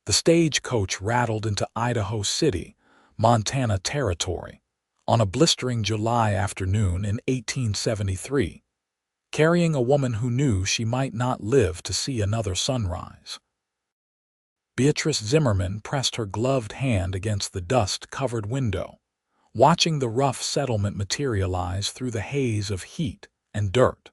The stagecoach rattled into Idaho City, Montana territory, on a blistering July afternoon in 1873, carrying a woman who knew she might not live to see another sunrise. Beatrice Zimmerman pressed her gloved hand against the dust-covered window, watching the rough settlement materialize through the haze of heat and dirt.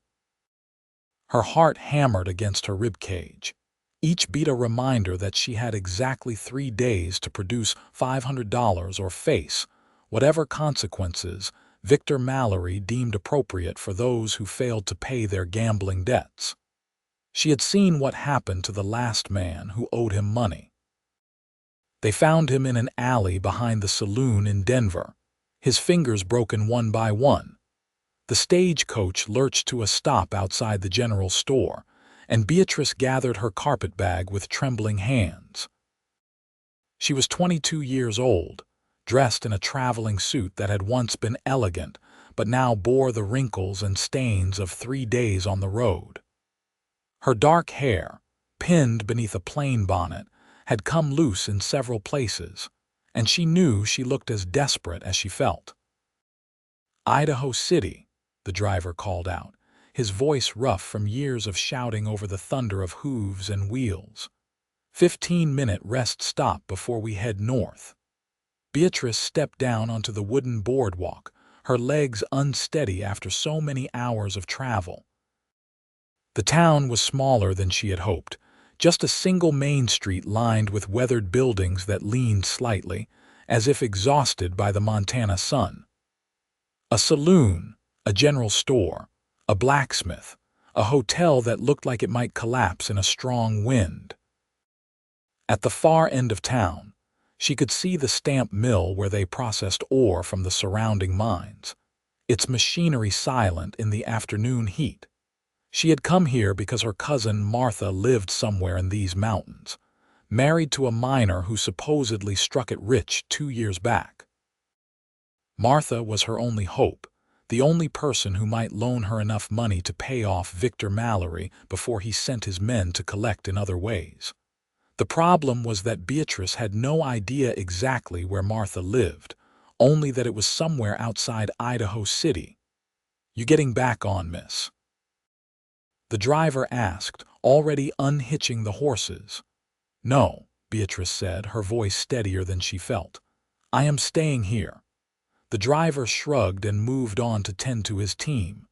Her heart hammered against her ribcage, each beat a reminder that she had exactly 3 days to produce $500 or face whatever consequences Victor Mallory deemed appropriate for those who failed to pay their gambling debts. She had seen what happened to the last man who owed him money. They found him in an alley behind the saloon in Denver, his fingers broken one by one. The stagecoach lurched to a stop outside the general store, and Beatrice gathered her carpetbag with trembling hands. She was 22 years old, dressed in a traveling suit that had once been elegant, but now bore the wrinkles and stains of 3 days on the road. Her dark hair, pinned beneath a plain bonnet, had come loose in several places, and she knew she looked as desperate as she felt. "Idaho City," the driver called out, his voice rough from years of shouting over the thunder of hooves and wheels. 15-minute rest stop before we head north." Beatrice stepped down onto the wooden boardwalk, her legs unsteady after so many hours of travel. The town was smaller than she had hoped, just a single main street lined with weathered buildings that leaned slightly, as if exhausted by the Montana sun. A saloon, a general store, a blacksmith, a hotel that looked like it might collapse in a strong wind. At the far end of town, she could see the stamp mill where they processed ore from the surrounding mines, its machinery silent in the afternoon heat. She had come here because her cousin Martha lived somewhere in these mountains, married to a miner who supposedly struck it rich 2 years back. Martha was her only hope, the only person who might loan her enough money to pay off Victor Mallory before he sent his men to collect in other ways. The problem was that Beatrice had no idea exactly where Martha lived, only that it was somewhere outside Idaho City. "You getting back on, miss?" the driver asked, already unhitching the horses. "No," Beatrice said, her voice steadier than she felt. "I am staying here." The driver shrugged and moved on to tend to his team.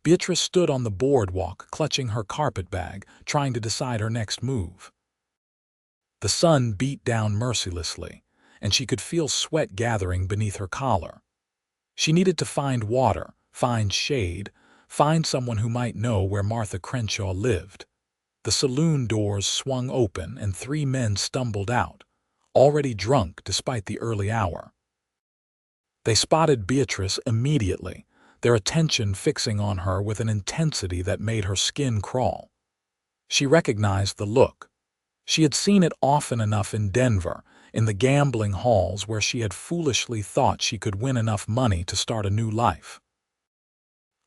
Beatrice stood on the boardwalk, clutching her carpetbag, trying to decide her next move. The sun beat down mercilessly, and she could feel sweat gathering beneath her collar. She needed to find water, find shade, find someone who might know where Martha Crenshaw lived. The saloon doors swung open and 3 men stumbled out, already drunk despite the early hour. They spotted Beatrice immediately, their attention fixing on her with an intensity that made her skin crawl. She recognized the look. She had seen it often enough in Denver, in the gambling halls where she had foolishly thought she could win enough money to start a new life.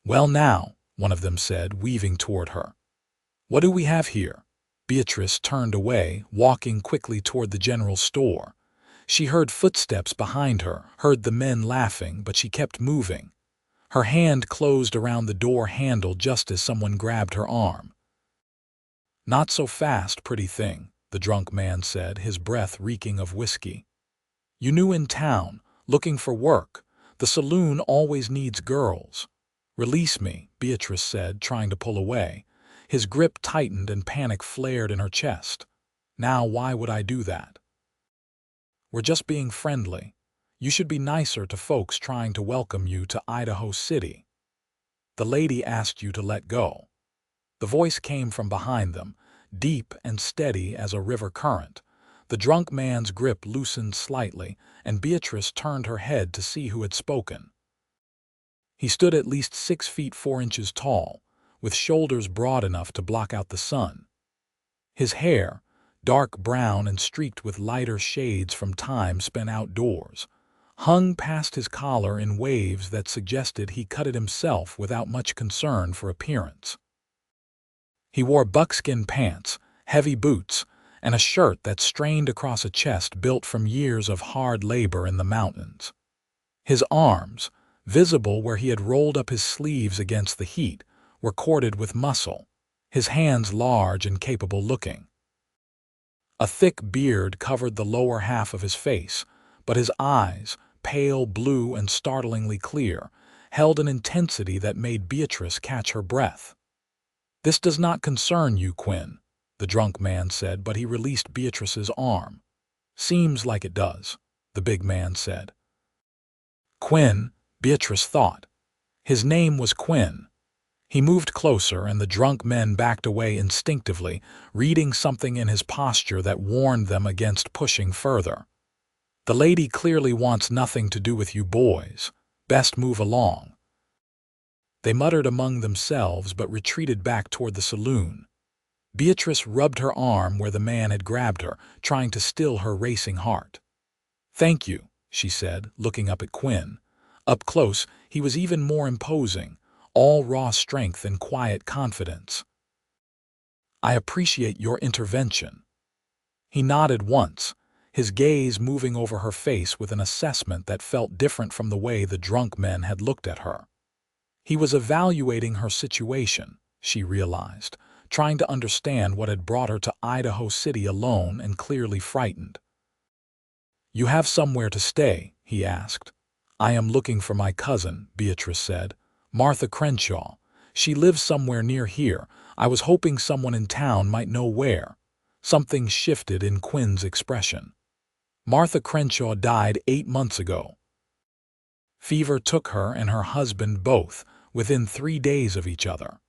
"Well now," one of them said, weaving toward her. "What do we have here?" Beatrice turned away, walking quickly toward the general store. She heard footsteps behind her, heard the men laughing, but she kept moving. Her hand closed around the door handle just as someone grabbed her arm. "Not so fast, pretty thing," the drunk man said, his breath reeking of whiskey. "You new in town, looking for work. The saloon always needs girls." "Release me," Beatrice said, trying to pull away. His grip tightened and panic flared in her chest. "Now why would I do that?" "We're just being friendly. You should be nicer to folks trying to welcome you to Idaho City." "The lady asked you to let go." The voice came from behind them, deep and steady as a river current. The drunk man's grip loosened slightly, and Beatrice turned her head to see who had spoken. He stood at least 6 feet 4 inches tall, with shoulders broad enough to block out the sun. His hair, dark brown and streaked with lighter shades from time spent outdoors, hung past his collar in waves that suggested he cut it himself without much concern for appearance. He wore buckskin pants, heavy boots, and a shirt that strained across a chest built from years of hard labor in the mountains. His arms, visible where he had rolled up his sleeves against the heat, were corded with muscle, his hands large and capable-looking. A thick beard covered the lower half of his face, but his eyes, pale blue and startlingly clear, held an intensity that made Beatrice catch her breath. "This does not concern you, Quinn," the drunk man said, but he released Beatrice's arm. "Seems like it does," the big man said. Quinn, Beatrice thought. His name was Quinn. He moved closer, and the drunk men backed away instinctively, reading something in his posture that warned them against pushing further. "The lady clearly wants nothing to do with you boys. Best move along." They muttered among themselves but retreated back toward the saloon. Beatrice rubbed her arm where the man had grabbed her, trying to still her racing heart. "Thank you," she said, looking up at Quinn. Up close, he was even more imposing, all raw strength and quiet confidence. "I appreciate your intervention." He nodded once, his gaze moving over her face with an assessment that felt different from the way the drunk men had looked at her. He was evaluating her situation, she realized, trying to understand what had brought her to Idaho City alone and clearly frightened. "You have somewhere to stay?" he asked. "I am looking for my cousin," Beatrice said. "Martha Crenshaw. She lives somewhere near here. I was hoping someone in town might know where." Something shifted in Quinn's expression. "Martha Crenshaw died 8 months ago. Fever took her and her husband both, within 3 days of each other."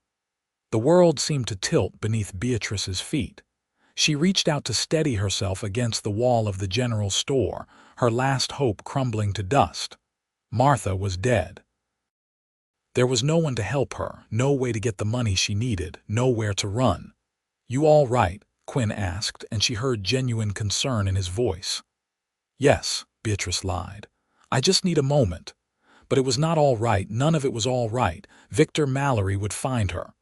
The world seemed to tilt beneath Beatrice's feet. She reached out to steady herself against the wall of the general store, her last hope crumbling to dust. Martha was dead. There was no one to help her, no way to get the money she needed, nowhere to run. "You all right?" Quinn asked, and she heard genuine concern in his voice. "Yes," Beatrice lied. "I just need a moment." But it was not all right, none of it was all right. Victor Mallory would find her.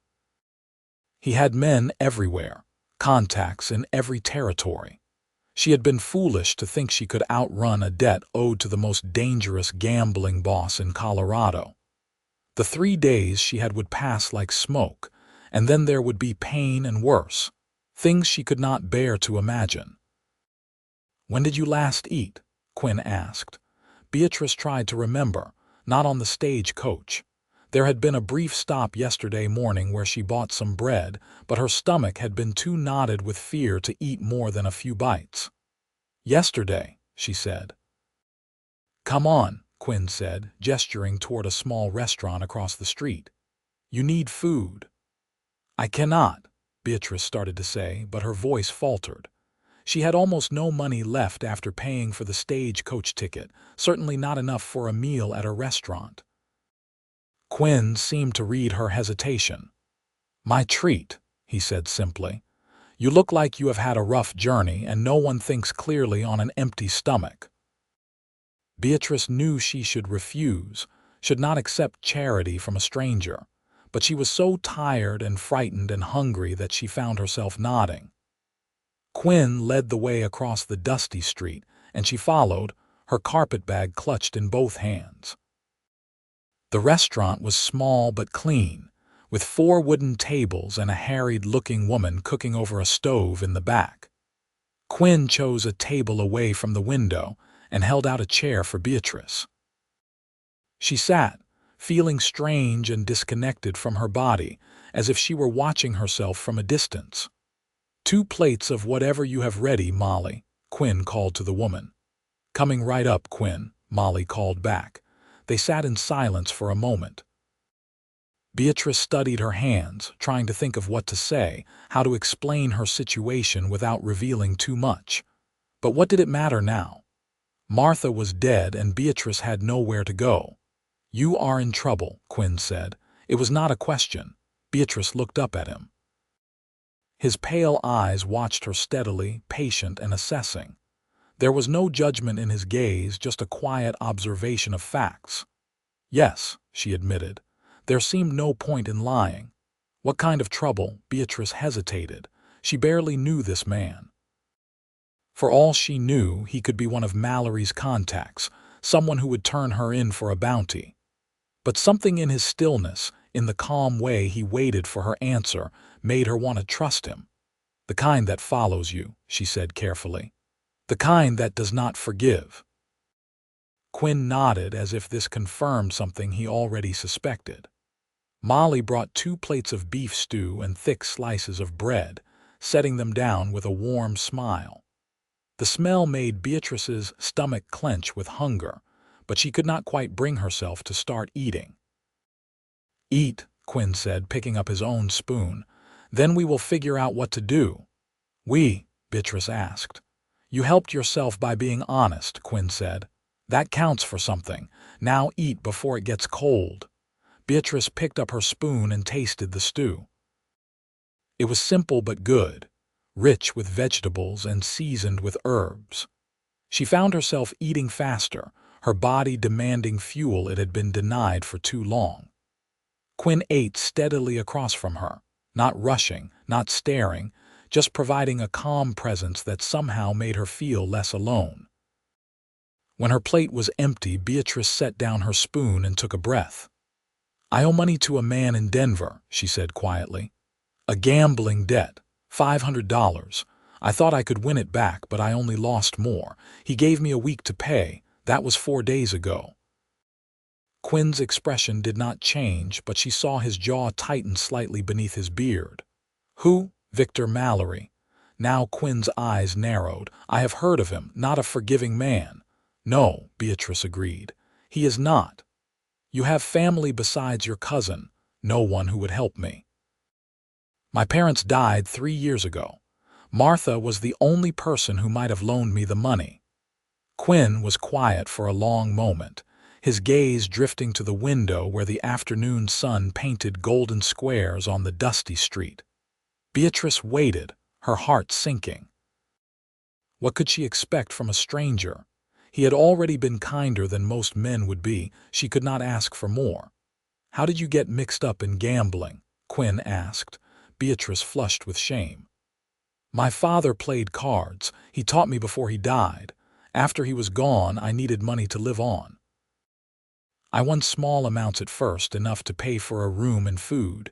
He had men everywhere, contacts in every territory. She had been foolish to think she could outrun a debt owed to the most dangerous gambling boss in Colorado. The 3 days she had would pass like smoke, and then there would be pain and worse, things she could not bear to imagine. "When did you last eat?" Quinn asked. Beatrice tried to remember, not on the stagecoach. There had been a brief stop yesterday morning where she bought some bread, but her stomach had been too knotted with fear to eat more than a few bites. "Yesterday," she said. "Come on," Quinn said, gesturing toward a small restaurant across the street. "You need food." "I cannot," Beatrice started to say, but her voice faltered. She had almost no money left after paying for the stagecoach ticket, certainly not enough for a meal at a restaurant. Quinn seemed to read her hesitation. "My treat," he said simply. "You look like you have had a rough journey, and no one thinks clearly on an empty stomach." Beatrice knew she should refuse, should not accept charity from a stranger, but she was so tired and frightened and hungry that she found herself nodding. Quinn led the way across the dusty street, and she followed, her carpetbag clutched in both hands. The restaurant was small but clean, with 4 wooden tables and a harried-looking woman cooking over a stove in the back. Quinn chose a table away from the window and held out a chair for Beatrice. She sat, feeling strange and disconnected from her body, as if she were watching herself from a distance. "2 plates of whatever you have ready, Molly," Quinn called to the woman. "Coming right up, Quinn," Molly called back. They sat in silence for a moment. Beatrice studied her hands, trying to think of what to say, how to explain her situation without revealing too much. But what did it matter now? Martha was dead and Beatrice had nowhere to go. "You are in trouble," Quinn said. It was not a question. Beatrice looked up at him. His pale eyes watched her steadily, patient and assessing. There was no judgment in his gaze, just a quiet observation of facts. "Yes," she admitted. There seemed no point in lying. What kind of trouble? Beatrice hesitated. She barely knew this man. For all she knew, he could be one of Mallory's contacts, someone who would turn her in for a bounty. But something in his stillness, in the calm way he waited for her answer, made her want to trust him. "The kind that follows you," she said carefully. "The kind that does not forgive." Quinn nodded as if this confirmed something he already suspected. Molly brought 2 plates of beef stew and thick slices of bread, setting them down with a warm smile. The smell made Beatrice's stomach clench with hunger, but she could not quite bring herself to start eating. "Eat," Quinn said, picking up his own spoon. "Then we will figure out what to do." Beatrice asked. "You helped yourself by being honest," Quinn said. "That counts for something. Now eat before it gets cold." Beatrice picked up her spoon and tasted the stew. It was simple but good, rich with vegetables and seasoned with herbs. She found herself eating faster, her body demanding fuel it had been denied for too long. Quinn ate steadily across from her, not rushing, not staring, just providing a calm presence that somehow made her feel less alone. When her plate was empty, Beatrice set down her spoon and took a breath. "I owe money to a man in Denver," she said quietly. "A gambling debt, $500. I thought I could win it back, but I only lost more. He gave me a week to pay. That was 4 days ago." Quinn's expression did not change, but she saw his jaw tighten slightly beneath his beard. "Who?" "Victor Mallory." Now Quinn's eyes narrowed. "I have heard of him. Not a forgiving man." "No," Beatrice agreed. "He is not. You have family besides your cousin." "No one who would help me. My parents died 3 years ago. Martha was the only person who might have loaned me the money." Quinn was quiet for a long moment, his gaze drifting to the window where the afternoon sun painted golden squares on the dusty street. Beatrice waited, her heart sinking. What could she expect from a stranger? He had already been kinder than most men would be. She could not ask for more. "How did you get mixed up in gambling?" Quinn asked. Beatrice flushed with shame. "My father played cards. He taught me before he died. After he was gone, I needed money to live on. I won small amounts at first, enough to pay for a room and food.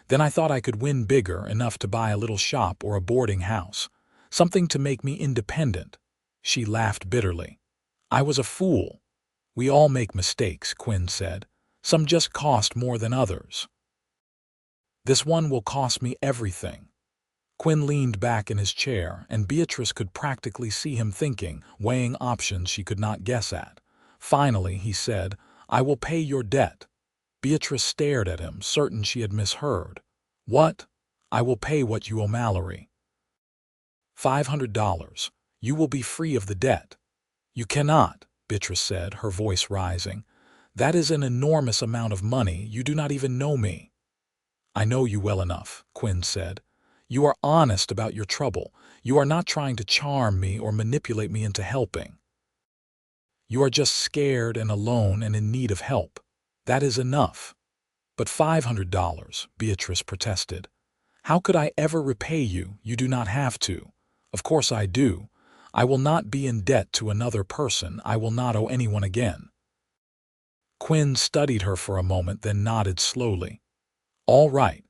Then I thought I could win bigger, enough to buy a little shop or a boarding house. Something to make me independent." She laughed bitterly. "I was a fool." "We all make mistakes," Quinn said. "Some just cost more than others. This one will cost me everything." Quinn leaned back in his chair, and Beatrice could practically see him thinking, weighing options she could not guess at. Finally, he said, "I will pay your debt." Beatrice stared at him, certain she had misheard. "What?" "I will pay what you owe Mallory. $500. You will be free of the debt." "You cannot," Beatrice said, her voice rising. "That is an enormous amount of money. You do not even know me." "I know you well enough," Quinn said. "You are honest about your trouble. You are not trying to charm me or manipulate me into helping. You are just scared and alone and in need of help. That is enough." "But $500, Beatrice protested. "How could I ever repay you? You do not have to." "Of course I do. I will not be in debt to another person. I will not owe anyone again." Quinn studied her for a moment, then nodded slowly. "All right.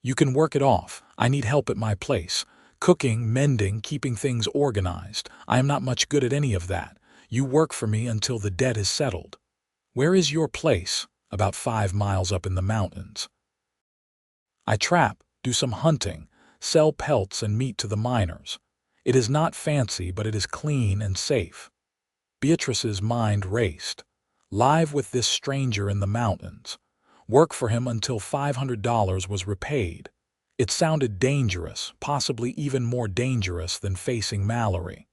You can work it off. I need help at my place. Cooking, mending, keeping things organized. I am not much good at any of that. You work for me until the debt is settled." "Where is your place?" "About 5 miles up in the mountains. I trap, do some hunting, sell pelts and meat to the miners. It is not fancy, but it is clean and safe." Beatrice's mind raced. Live with this stranger in the mountains. Work for him until $500 was repaid. It sounded dangerous, possibly even more dangerous than facing Mallory.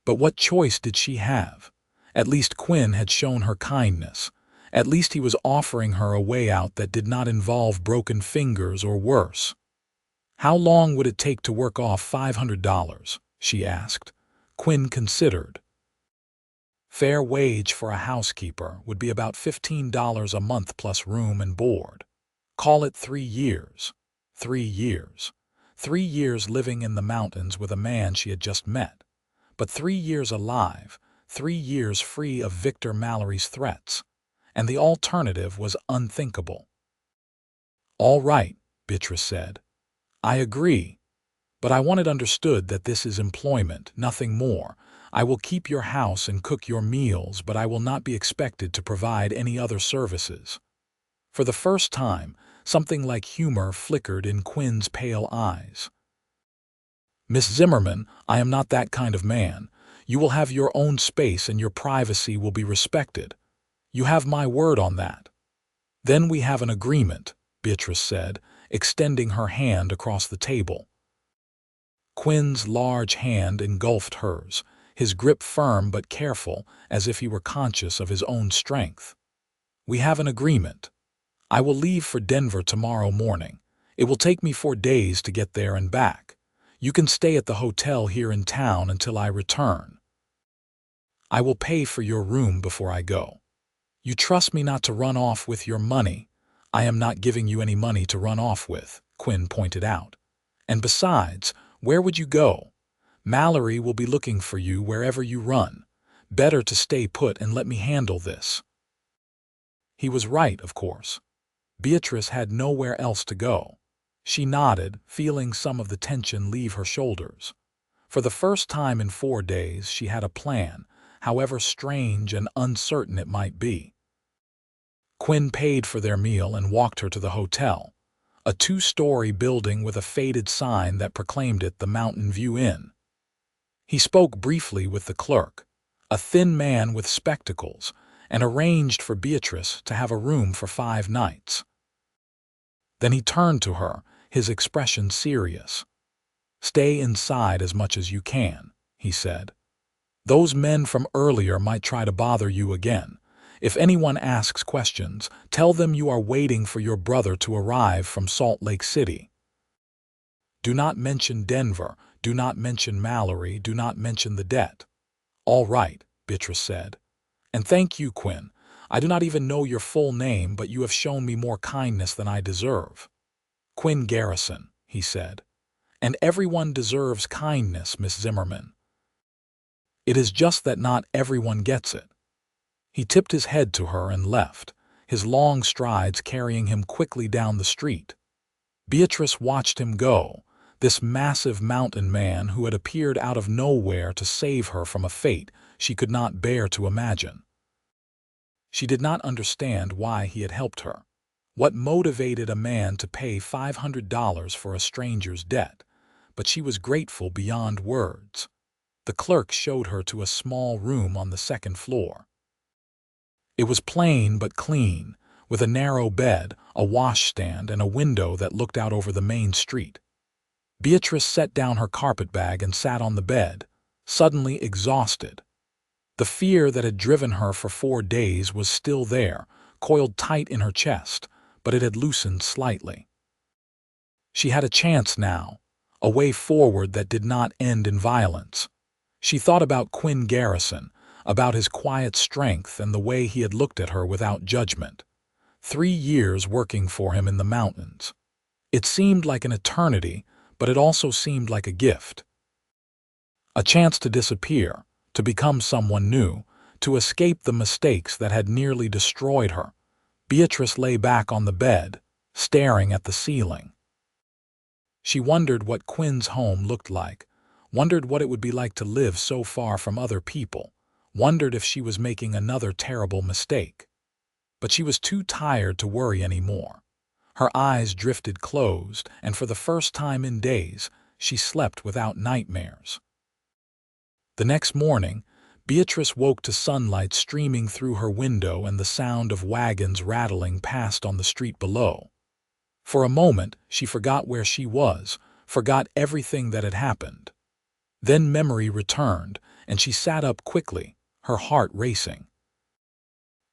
But what choice did she have? At least Quinn had shown her kindness. At least he was offering her a way out that did not involve broken fingers or worse. "How long would it take to work off $500? She asked. Quinn considered. Fair wage for a housekeeper would be about $15 a month plus room and board. Call it 3 years. 3 years. 3 years living in the mountains with a man she had just met. but 3 years alive, 3 years free of Victor Mallory's threats, and the alternative was unthinkable. "All right," Beatrice said. "I agree. But I want it understood that this is employment, nothing more. I will keep your house and cook your meals, but I will not be expected to provide any other services." For the first time, something like humor flickered in Quinn's pale eyes. "Miss Zimmerman, I am not that kind of man. You will have your own space and your privacy will be respected. You have my word on that." "Then we have an agreement," Beatrice said, extending her hand across the table. Quinn's large hand engulfed hers, his grip firm but careful, as if he were conscious of his own strength. "We have an agreement. I will leave for Denver tomorrow morning. It will take me 4 days to get there and back. You can stay at the hotel here in town until I return. I will pay for your room before I go. You trust me not to run off with your money." "I am not giving you any money to run off with," Quinn pointed out. "And besides, where would you go? Mallory will be looking for you wherever you run. Better to stay put and let me handle this." He was right, of course. Beatrice had nowhere else to go. She nodded, feeling some of the tension leave her shoulders. For the first time in 4 days, she had a plan, however strange and uncertain it might be. Quinn paid for their meal and walked her to the hotel, a 2-story building with a faded sign that proclaimed it the Mountain View Inn. He spoke briefly with the clerk, a thin man with spectacles, and arranged for Beatrice to have a room for 5 nights. Then he turned to her, his expression serious. "Stay inside as much as you can," he said. "Those men from earlier might try to bother you again. If anyone asks questions, tell them you are waiting for your brother to arrive from Salt Lake City. Do not mention Denver, do not mention Mallory, do not mention the debt." "All right," Beatrice said. "And thank you, Quinn. I do not even know your full name, but you have shown me more kindness than I deserve." "Quinn Garrison," he said. "And everyone deserves kindness, Miss Zimmerman. It is just that not everyone gets it." He tipped his head to her and left, his long strides carrying him quickly down the street. Beatrice watched him go, this massive mountain man who had appeared out of nowhere to save her from a fate she could not bear to imagine. She did not understand why he had helped her. What motivated a man to pay $500 for a stranger's debt? But she was grateful beyond words. The clerk showed her to a small room on the 2nd floor. It was plain but clean, with a narrow bed, a washstand, and a window that looked out over the main street. Beatrice set down her carpetbag and sat on the bed, suddenly exhausted. The fear that had driven her for 4 days was still there, coiled tight in her chest, but it had loosened slightly. She had a chance now, a way forward that did not end in violence. She thought about Quinn Garrison, about his quiet strength and the way he had looked at her without judgment. 3 years working for him in the mountains. It seemed like an eternity, but it also seemed like a gift. A chance to disappear, to become someone new, to escape the mistakes that had nearly destroyed her. Beatrice lay back on the bed, staring at the ceiling. She wondered what Quinn's home looked like, wondered what it would be like to live so far from other people, wondered if she was making another terrible mistake. But she was too tired to worry anymore. Her eyes drifted closed, and for the first time in days, she slept without nightmares. The next morning, Beatrice woke to sunlight streaming through her window and the sound of wagons rattling past on the street below. For a moment, she forgot where she was, forgot everything that had happened. Then memory returned, and she sat up quickly, her heart racing.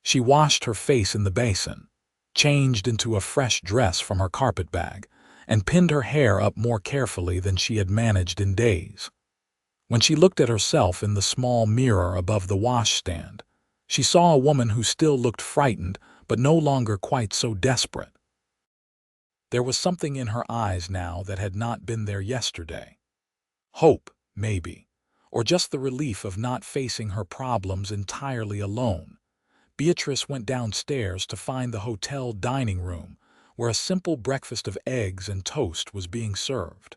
She washed her face in the basin, changed into a fresh dress from her carpetbag, and pinned her hair up more carefully than she had managed in days. When she looked at herself in the small mirror above the washstand, she saw a woman who still looked frightened but no longer quite so desperate. There was something in her eyes now that had not been there yesterday. Hope, maybe, or just the relief of not facing her problems entirely alone, Beatrice went downstairs to find the hotel dining room, where a simple breakfast of eggs and toast was being served.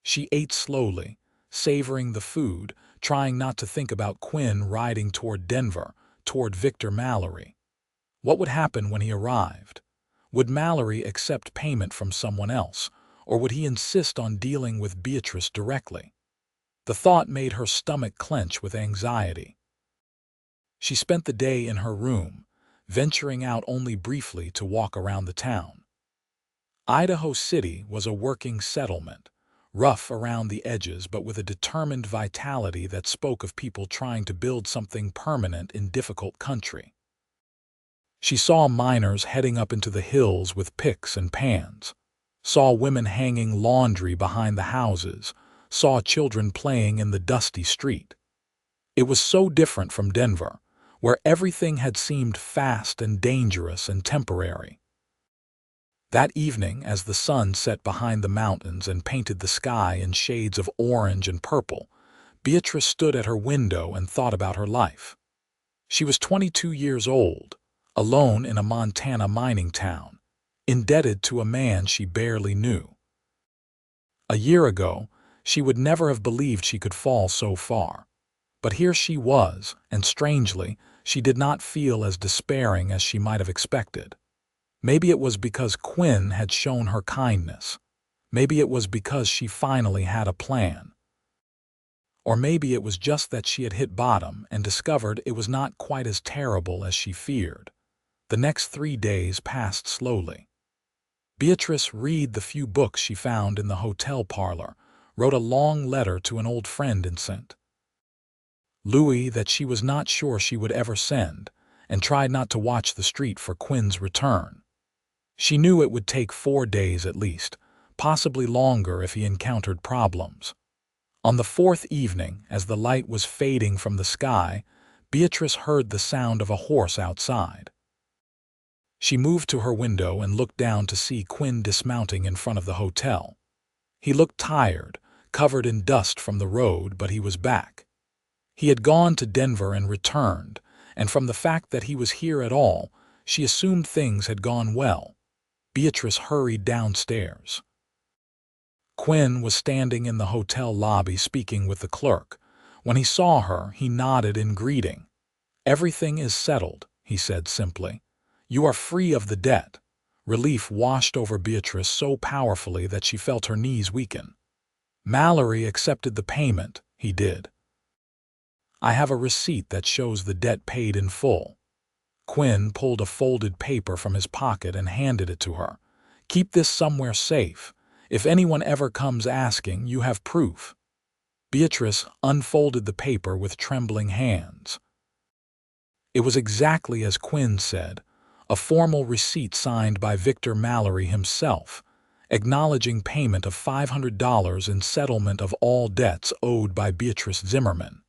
She ate slowly, savoring the food, trying not to think about Quinn riding toward Denver, toward Victor Mallory. What would happen when he arrived? Would Mallory accept payment from someone else, or would he insist on dealing with Beatrice directly? The thought made her stomach clench with anxiety. She spent the day in her room, venturing out only briefly to walk around the town. Idaho City was a working settlement, rough around the edges but with a determined vitality that spoke of people trying to build something permanent in difficult country. She saw miners heading up into the hills with picks and pans, saw women hanging laundry behind the houses, saw children playing in the dusty street. It was so different from Denver, where everything had seemed fast and dangerous and temporary. That evening, as the sun set behind the mountains and painted the sky in shades of orange and purple, Beatrice stood at her window and thought about her life. She was 22 years old, alone in a Montana mining town, indebted to a man she barely knew. A year ago, she would never have believed she could fall so far. But here she was, and strangely, she did not feel as despairing as she might have expected. Maybe it was because Quinn had shown her kindness. Maybe it was because she finally had a plan. Or maybe it was just that she had hit bottom and discovered it was not quite as terrible as she feared. The next 3 days passed slowly. Beatrice read the few books she found in the hotel parlor, wrote a long letter to an old friend and sent Louis that she was not sure she would ever send, and tried not to watch the street for Quinn's return. She knew it would take 4 days at least, possibly longer if he encountered problems. On the 4th evening, as the light was fading from the sky, Beatrice heard the sound of a horse outside. She moved to her window and looked down to see Quinn dismounting in front of the hotel. He looked tired, covered in dust from the road, but he was back. He had gone to Denver and returned, and from the fact that he was here at all, she assumed things had gone well. Beatrice hurried downstairs. Quinn was standing in the hotel lobby speaking with the clerk. When he saw her, he nodded in greeting. "Everything is settled," he said simply. "You are free of the debt." Relief washed over Beatrice so powerfully that she felt her knees weaken. "Mallory accepted the payment," he did. "I have a receipt that shows the debt paid in full." Quinn pulled a folded paper from his pocket and handed it to her. "Keep this somewhere safe. If anyone ever comes asking, you have proof." Beatrice unfolded the paper with trembling hands. It was exactly as Quinn said, a formal receipt signed by Victor Mallory himself, acknowledging payment of $500 in settlement of all debts owed by Beatrice Zimmerman.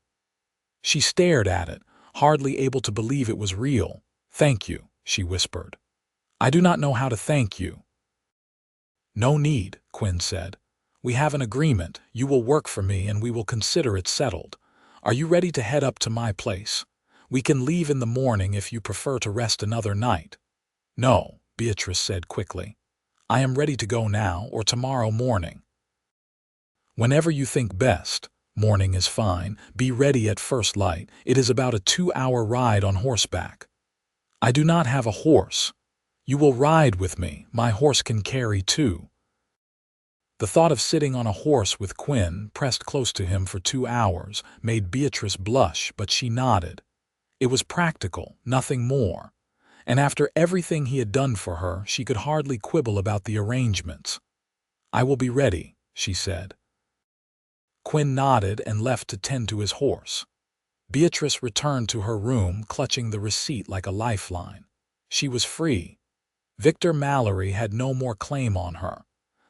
She stared at it, hardly able to believe it was real. "Thank you," she whispered. "I do not know how to thank you." "No need," Quinn said. "We have an agreement. You will work for me and we will consider it settled. Are you ready to head up to my place? We can leave in the morning if you prefer to rest another night." "No," Beatrice said quickly. "I am ready to go now or tomorrow morning." "Whenever you think best. Morning is fine. Be ready at first light. It is about a 2-hour ride on horseback." "I do not have a horse." "You will ride with me. My horse can carry 2." The thought of sitting on a horse with Quinn, pressed close to him for 2 hours, made Beatrice blush, but she nodded. It was practical, nothing more. And after everything he had done for her, she could hardly quibble about the arrangements. "I will be ready," she said. Quinn nodded and left to tend to his horse. Beatrice returned to her room, clutching the receipt like a lifeline. She was free. Victor Mallory had no more claim on her.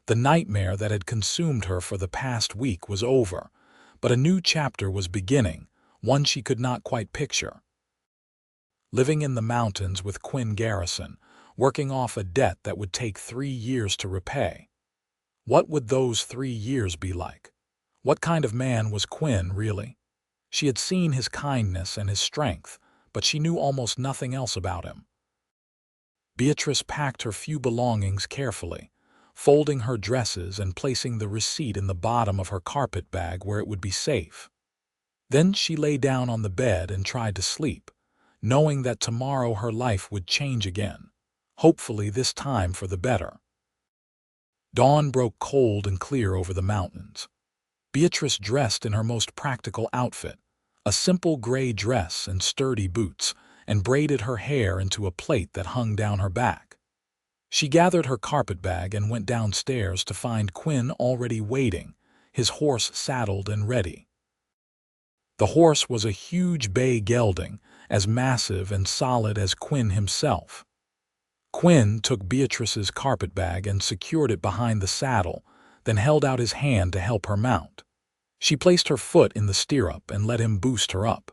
The nightmare that had consumed her for the past week was over, but a new chapter was beginning, one she could not quite picture. Living in the mountains with Quinn Garrison, working off a debt that would take 3 years to repay. What would those 3 years be like? What kind of man was Quinn, really? She had seen his kindness and his strength, but she knew almost nothing else about him. Beatrice packed her few belongings carefully, folding her dresses and placing the receipt in the bottom of her carpet bag where it would be safe. Then she lay down on the bed and tried to sleep, knowing that tomorrow her life would change again, hopefully this time for the better. Dawn broke cold and clear over the mountains. Beatrice dressed in her most practical outfit, a simple gray dress and sturdy boots, and braided her hair into a plait that hung down her back. She gathered her carpetbag and went downstairs to find Quinn already waiting, his horse saddled and ready. The horse was a huge bay gelding, as massive and solid as Quinn himself. Quinn took Beatrice's carpetbag and secured it behind the saddle, then held out his hand to help her mount. She placed her foot in the stirrup and let him boost her up.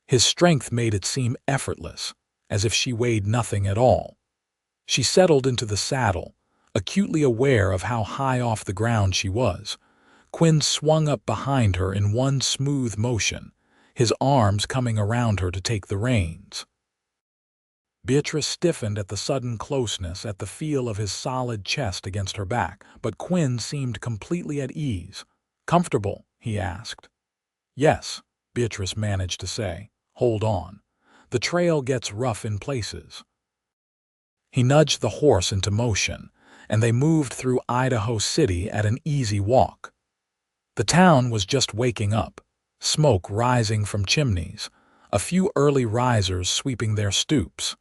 His strength made it seem effortless, as if she weighed nothing at all. She settled into the saddle, acutely aware of how high off the ground she was. Quinn swung up behind her in one smooth motion, his arms coming around her to take the reins. Beatrice stiffened at the sudden closeness, at the feel of his solid chest against her back, but Quinn seemed completely at ease. "Comfortable?" he asked. "Yes," Beatrice managed to say. "Hold on. The trail gets rough in places." He nudged the horse into motion, and they moved through Idaho City at an easy walk. The town was just waking up, smoke rising from chimneys, a few early risers sweeping their stoops.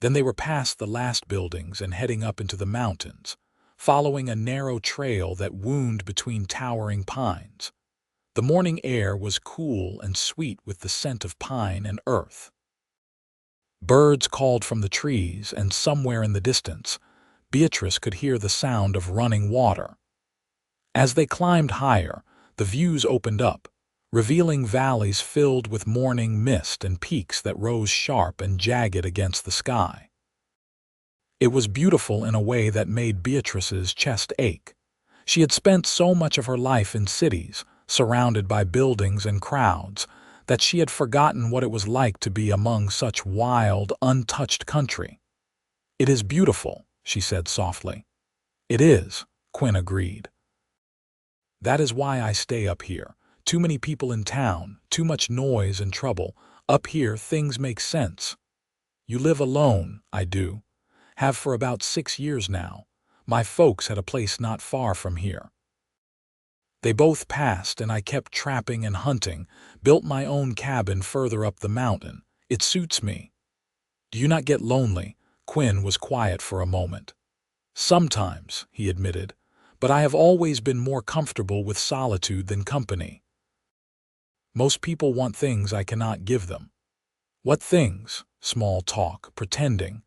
Then they were past the last buildings and heading up into the mountains, following a narrow trail that wound between towering pines. The morning air was cool and sweet with the scent of pine and earth. Birds called from the trees, and somewhere in the distance, Beatrice could hear the sound of running water. As they climbed higher, the views opened up, revealing valleys filled with morning mist and peaks that rose sharp and jagged against the sky. It was beautiful in a way that made Beatrice's chest ache. She had spent so much of her life in cities, surrounded by buildings and crowds, that she had forgotten what it was like to be among such wild, untouched country. "It is beautiful," she said softly. "It is," Quinn agreed. "That is why I stay up here. Too many people in town, too much noise and trouble. Up here, things make sense." "You live alone?" "I do. Have for about 6 years now. My folks had a place not far from here. They both passed, and I kept trapping and hunting, built my own cabin further up the mountain. It suits me." "Do you not get lonely?" Quinn was quiet for a moment. "Sometimes," he admitted, "but I have always been more comfortable with solitude than company. Most people want things I cannot give them." "What things?" "Small talk, pretending,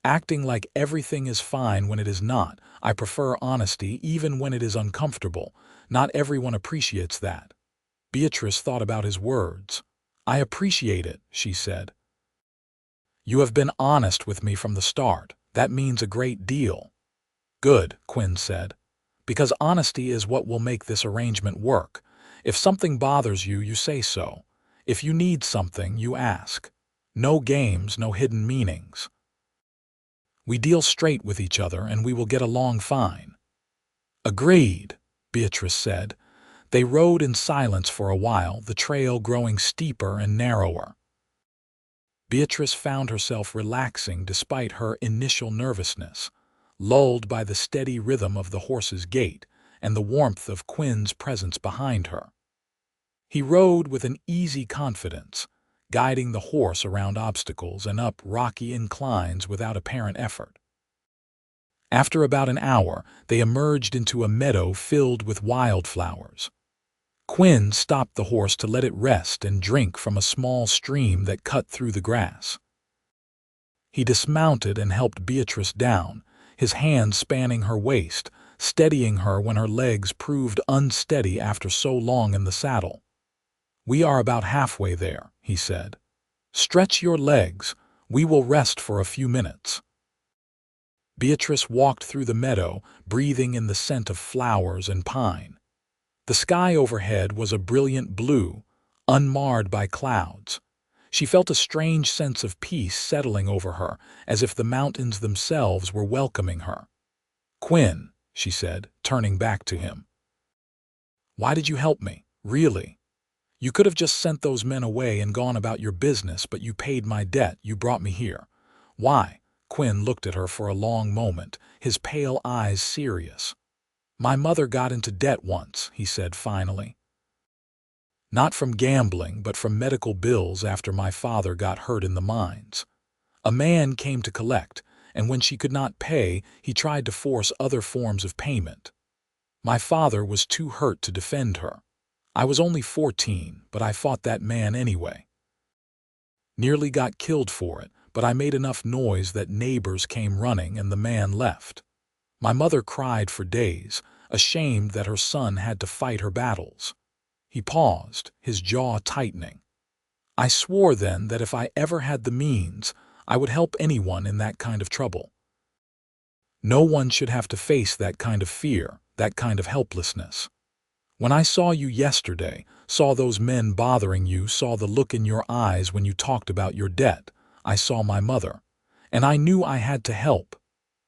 acting like everything is fine when it is not. I prefer honesty even when it is uncomfortable. Not everyone appreciates that." Beatrice thought about his words. "I appreciate it," she said. "You have been honest with me from the start. That means a great deal." "Good," Quinn said, "because honesty is what will make this arrangement work. If something bothers you, you say so. If you need something, you ask. No games, no hidden meanings. We deal straight with each other, and we will get along fine." "Agreed," Beatrice said. They rode in silence for a while, the trail growing steeper and narrower. Beatrice found herself relaxing despite her initial nervousness, lulled by the steady rhythm of the horse's gait and the warmth of Quinn's presence behind her. He rode with an easy confidence, guiding the horse around obstacles and up rocky inclines without apparent effort. After about an hour, they emerged into a meadow filled with wildflowers. Quinn stopped the horse to let it rest and drink from a small stream that cut through the grass. He dismounted and helped Beatrice down, his hands spanning her waist, steadying her when her legs proved unsteady after so long in the saddle. "We are about halfway there," he said. "Stretch your legs. We will rest for a few minutes." Beatrice walked through the meadow, breathing in the scent of flowers and pine. The sky overhead was a brilliant blue, unmarred by clouds. She felt a strange sense of peace settling over her, as if the mountains themselves were welcoming her. "Quinn," she said, turning back to him. "Why did you help me? Really? You could have just sent those men away and gone about your business, but you paid my debt, you brought me here. Why?" Quinn looked at her for a long moment, his pale eyes serious. "My mother got into debt once," he said finally. "Not from gambling, but from medical bills after my father got hurt in the mines. A man came to collect, and when she could not pay, he tried to force other forms of payment. My father was too hurt to defend her. I was only 14, but I fought that man anyway. Nearly got killed for it, but I made enough noise that neighbors came running and the man left. My mother cried for days, ashamed that her son had to fight her battles." He paused, his jaw tightening. "I swore then that if I ever had the means, I would help anyone in that kind of trouble. No one should have to face that kind of fear, that kind of helplessness. When I saw you yesterday, saw those men bothering you, saw the look in your eyes when you talked about your debt, I saw my mother, and I knew I had to help."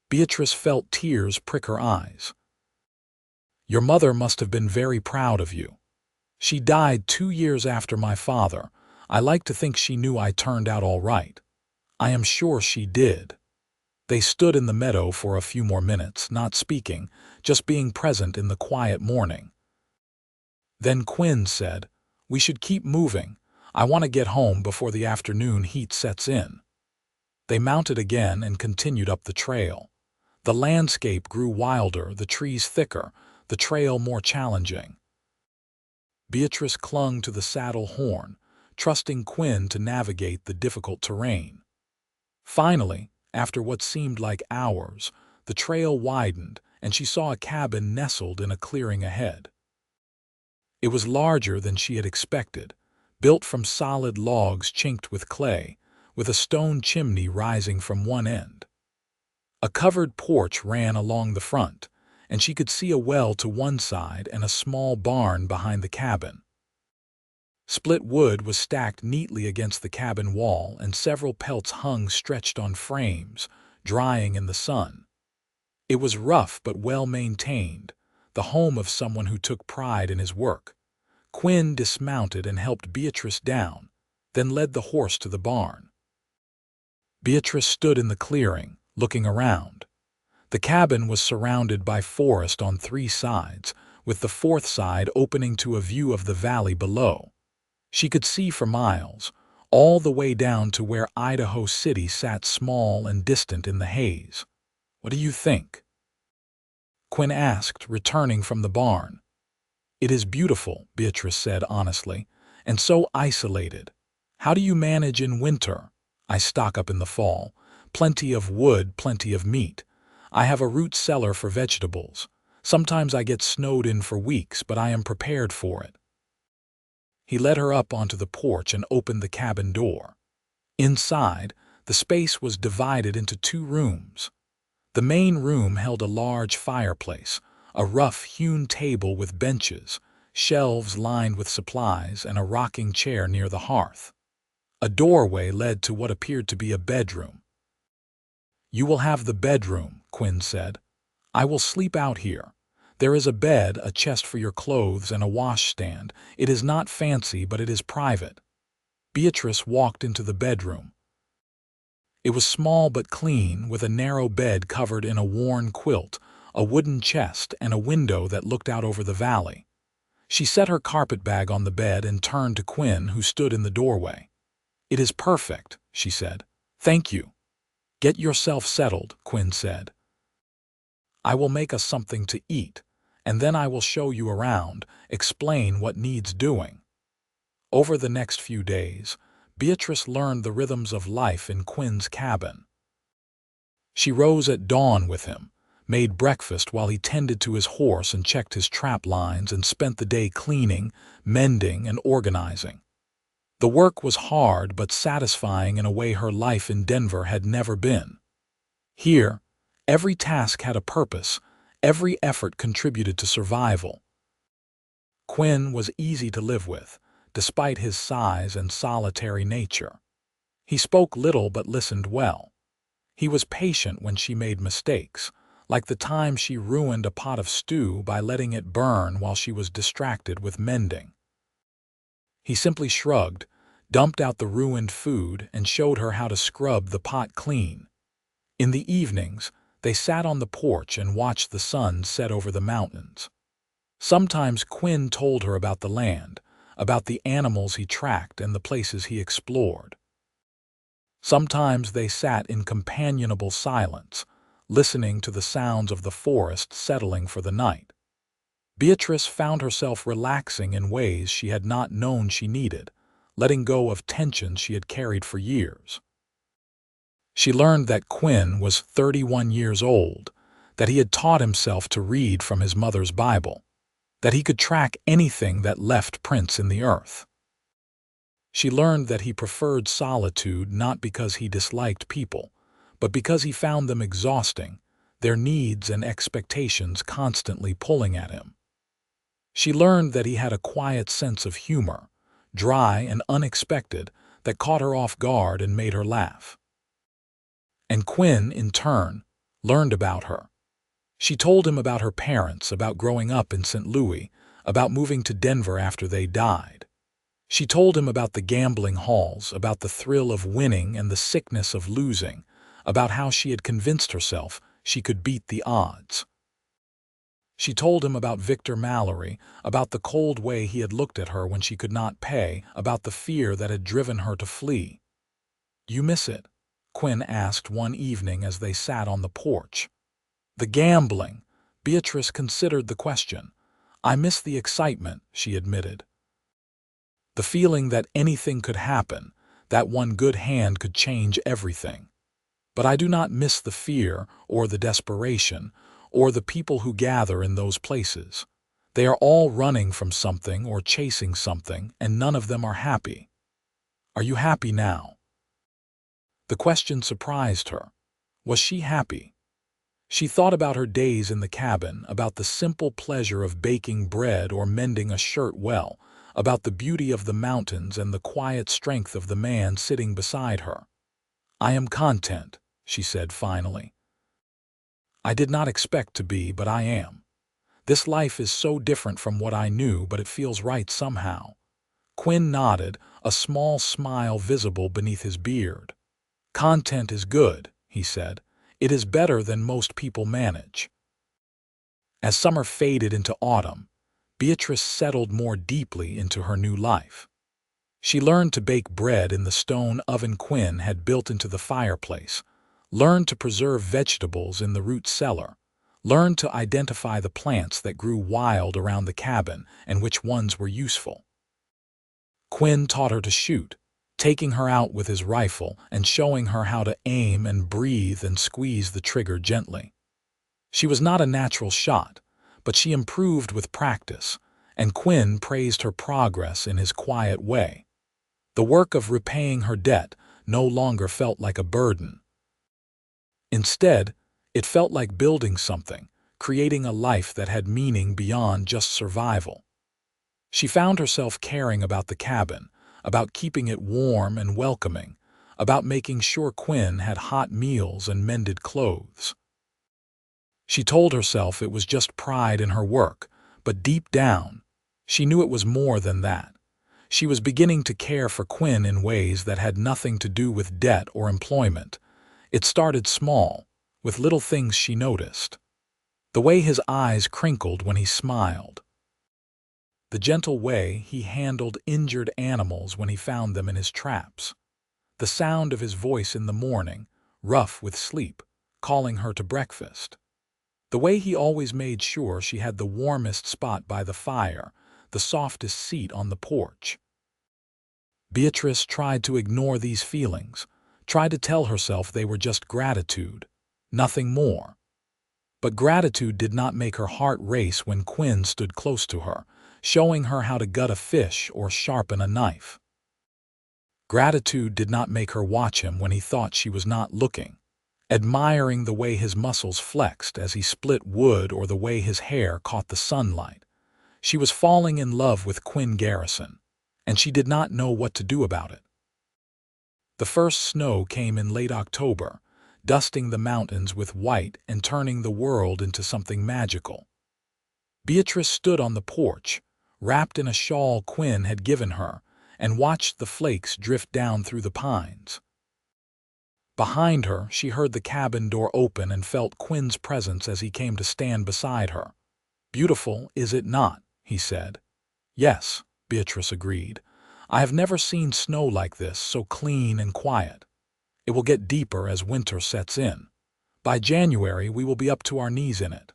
Beatrice felt tears prick her eyes. "Your mother must have been very proud of you. She died 2 years after my father. I like to think she knew I turned out all right. I am sure she did." They stood in the meadow for a few more minutes, not speaking, just being present in the quiet morning. Then Quinn said, "We should keep moving. I want to get home before the afternoon heat sets in." They mounted again and continued up the trail. The landscape grew wilder, the trees thicker, the trail more challenging. Beatrice clung to the saddle horn, trusting Quinn to navigate the difficult terrain. Finally, after what seemed like hours, the trail widened and she saw a cabin nestled in a clearing ahead. It was larger than she had expected, built from solid logs chinked with clay, with a stone chimney rising from one end. A covered porch ran along the front, and she could see a well to one side and a small barn behind the cabin. Split wood was stacked neatly against the cabin wall, and several pelts hung stretched on frames, drying in the sun. It was rough but well maintained, the home of someone who took pride in his work. Quinn dismounted and helped Beatrice down, then led the horse to the barn. Beatrice stood in the clearing, looking around. The cabin was surrounded by forest on 3 sides, with the 4th side opening to a view of the valley below. She could see for miles, all the way down to where Idaho City sat small and distant in the haze. "What do you think?" Quinn asked, returning from the barn. "It is beautiful," Beatrice said honestly, "and so isolated. How do you manage in winter?" "I stock up in the fall. Plenty of wood, plenty of meat. I have a root cellar for vegetables. Sometimes I get snowed in for weeks, but I am prepared for it." He led her up onto the porch and opened the cabin door. Inside, the space was divided into 2 rooms. The main room held a large fireplace, a rough-hewn table with benches, shelves lined with supplies, and a rocking chair near the hearth. A doorway led to what appeared to be a bedroom. "You will have the bedroom," Quinn said. "I will sleep out here. There is a bed, a chest for your clothes, and a washstand. It is not fancy, but it is private." Beatrice walked into the bedroom. It was small but clean, with a narrow bed covered in a worn quilt, a wooden chest, and a window that looked out over the valley. She set her carpetbag on the bed and turned to Quinn, who stood in the doorway. "It is perfect," she said. "Thank you." "Get yourself settled," Quinn said. "I will make us something to eat, and then I will show you around, explain what needs doing." Over the next few days, Beatrice learned the rhythms of life in Quinn's cabin. She rose at dawn with him, made breakfast while he tended to his horse and checked his trap lines, and spent the day cleaning, mending, and organizing. The work was hard but satisfying in a way her life in Denver had never been. Here, every task had a purpose, every effort contributed to survival. Quinn was easy to live with, despite his size and solitary nature. He spoke little but listened well. He was patient when she made mistakes, like the time she ruined a pot of stew by letting it burn while she was distracted with mending. He simply shrugged, dumped out the ruined food, and showed her how to scrub the pot clean. In the evenings, they sat on the porch and watched the sun set over the mountains. Sometimes Quinn told her about the land, about the animals he tracked and the places he explored. Sometimes they sat in companionable silence, listening to the sounds of the forest settling for the night. Beatrice found herself relaxing in ways she had not known she needed, letting go of tensions she had carried for years. She learned that Quinn was 31 years old, that he had taught himself to read from his mother's Bible, that he could track anything that left prints in the earth. She learned that he preferred solitude not because he disliked people, but because he found them exhausting, their needs and expectations constantly pulling at him. She learned that he had a quiet sense of humor, dry and unexpected, that caught her off guard and made her laugh. And Quinn, in turn, learned about her. She told him about her parents, about growing up in St. Louis, about moving to Denver after they died. She told him about the gambling halls, about the thrill of winning and the sickness of losing, about how she had convinced herself she could beat the odds. She told him about Victor Mallory, about the cold way he had looked at her when she could not pay, about the fear that had driven her to flee. "You miss it?" Quinn asked one evening as they sat on the porch. "The gambling." Beatrice considered the question. "I miss the excitement," she admitted. The feeling that anything could happen, that one good hand could change everything. But I do not miss the fear or the desperation or the people who gather in those places. They are all running from something or chasing something, and none of them are happy. Are you happy now? The question surprised her. Was she happy? She thought about her days in the cabin, about the simple pleasure of baking bread or mending a shirt well, about the beauty of the mountains and the quiet strength of the man sitting beside her. "I am content," she said finally. "I did not expect to be, but I am. This life is so different from what I knew, but it feels right somehow." Quinn nodded, a small smile visible beneath his beard. "Content is good," he said. "It is better than most people manage." As summer faded into autumn, Beatrice settled more deeply into her new life. She learned to bake bread in the stone oven Quinn had built into the fireplace, learned to preserve vegetables in the root cellar, learned to identify the plants that grew wild around the cabin and which ones were useful. Quinn taught her to shoot, taking her out with his rifle and showing her how to aim and breathe and squeeze the trigger gently. She was not a natural shot, but she improved with practice, and Quinn praised her progress in his quiet way. The work of repaying her debt no longer felt like a burden. Instead, it felt like building something, creating a life that had meaning beyond just survival. She found herself caring about the cabin, about keeping it warm and welcoming, about making sure Quinn had hot meals and mended clothes. She told herself it was just pride in her work, but deep down, she knew it was more than that. She was beginning to care for Quinn in ways that had nothing to do with debt or employment. It started small, with little things she noticed. The way his eyes crinkled when he smiled. The gentle way he handled injured animals when he found them in his traps. The sound of his voice in the morning, rough with sleep, calling her to breakfast. The way he always made sure she had the warmest spot by the fire, the softest seat on the porch. Beatrice tried to ignore these feelings, tried to tell herself they were just gratitude, nothing more. But gratitude did not make her heart race when Quinn stood close to her, showing her how to gut a fish or sharpen a knife. Gratitude did not make her watch him when he thought she was not looking, admiring the way his muscles flexed as he split wood or the way his hair caught the sunlight. She was falling in love with Quinn Garrison, and she did not know what to do about it. The first snow came in late October, dusting the mountains with white and turning the world into something magical. Beatrice stood on the porch, wrapped in a shawl Quinn had given her, and watched the flakes drift down through the pines. Behind her, she heard the cabin door open and felt Quinn's presence as he came to stand beside her. "Beautiful, is it not?" he said. "Yes," Beatrice agreed. "I have never seen snow like this, so clean and quiet. It will get deeper as winter sets in. By January, we will be up to our knees in it."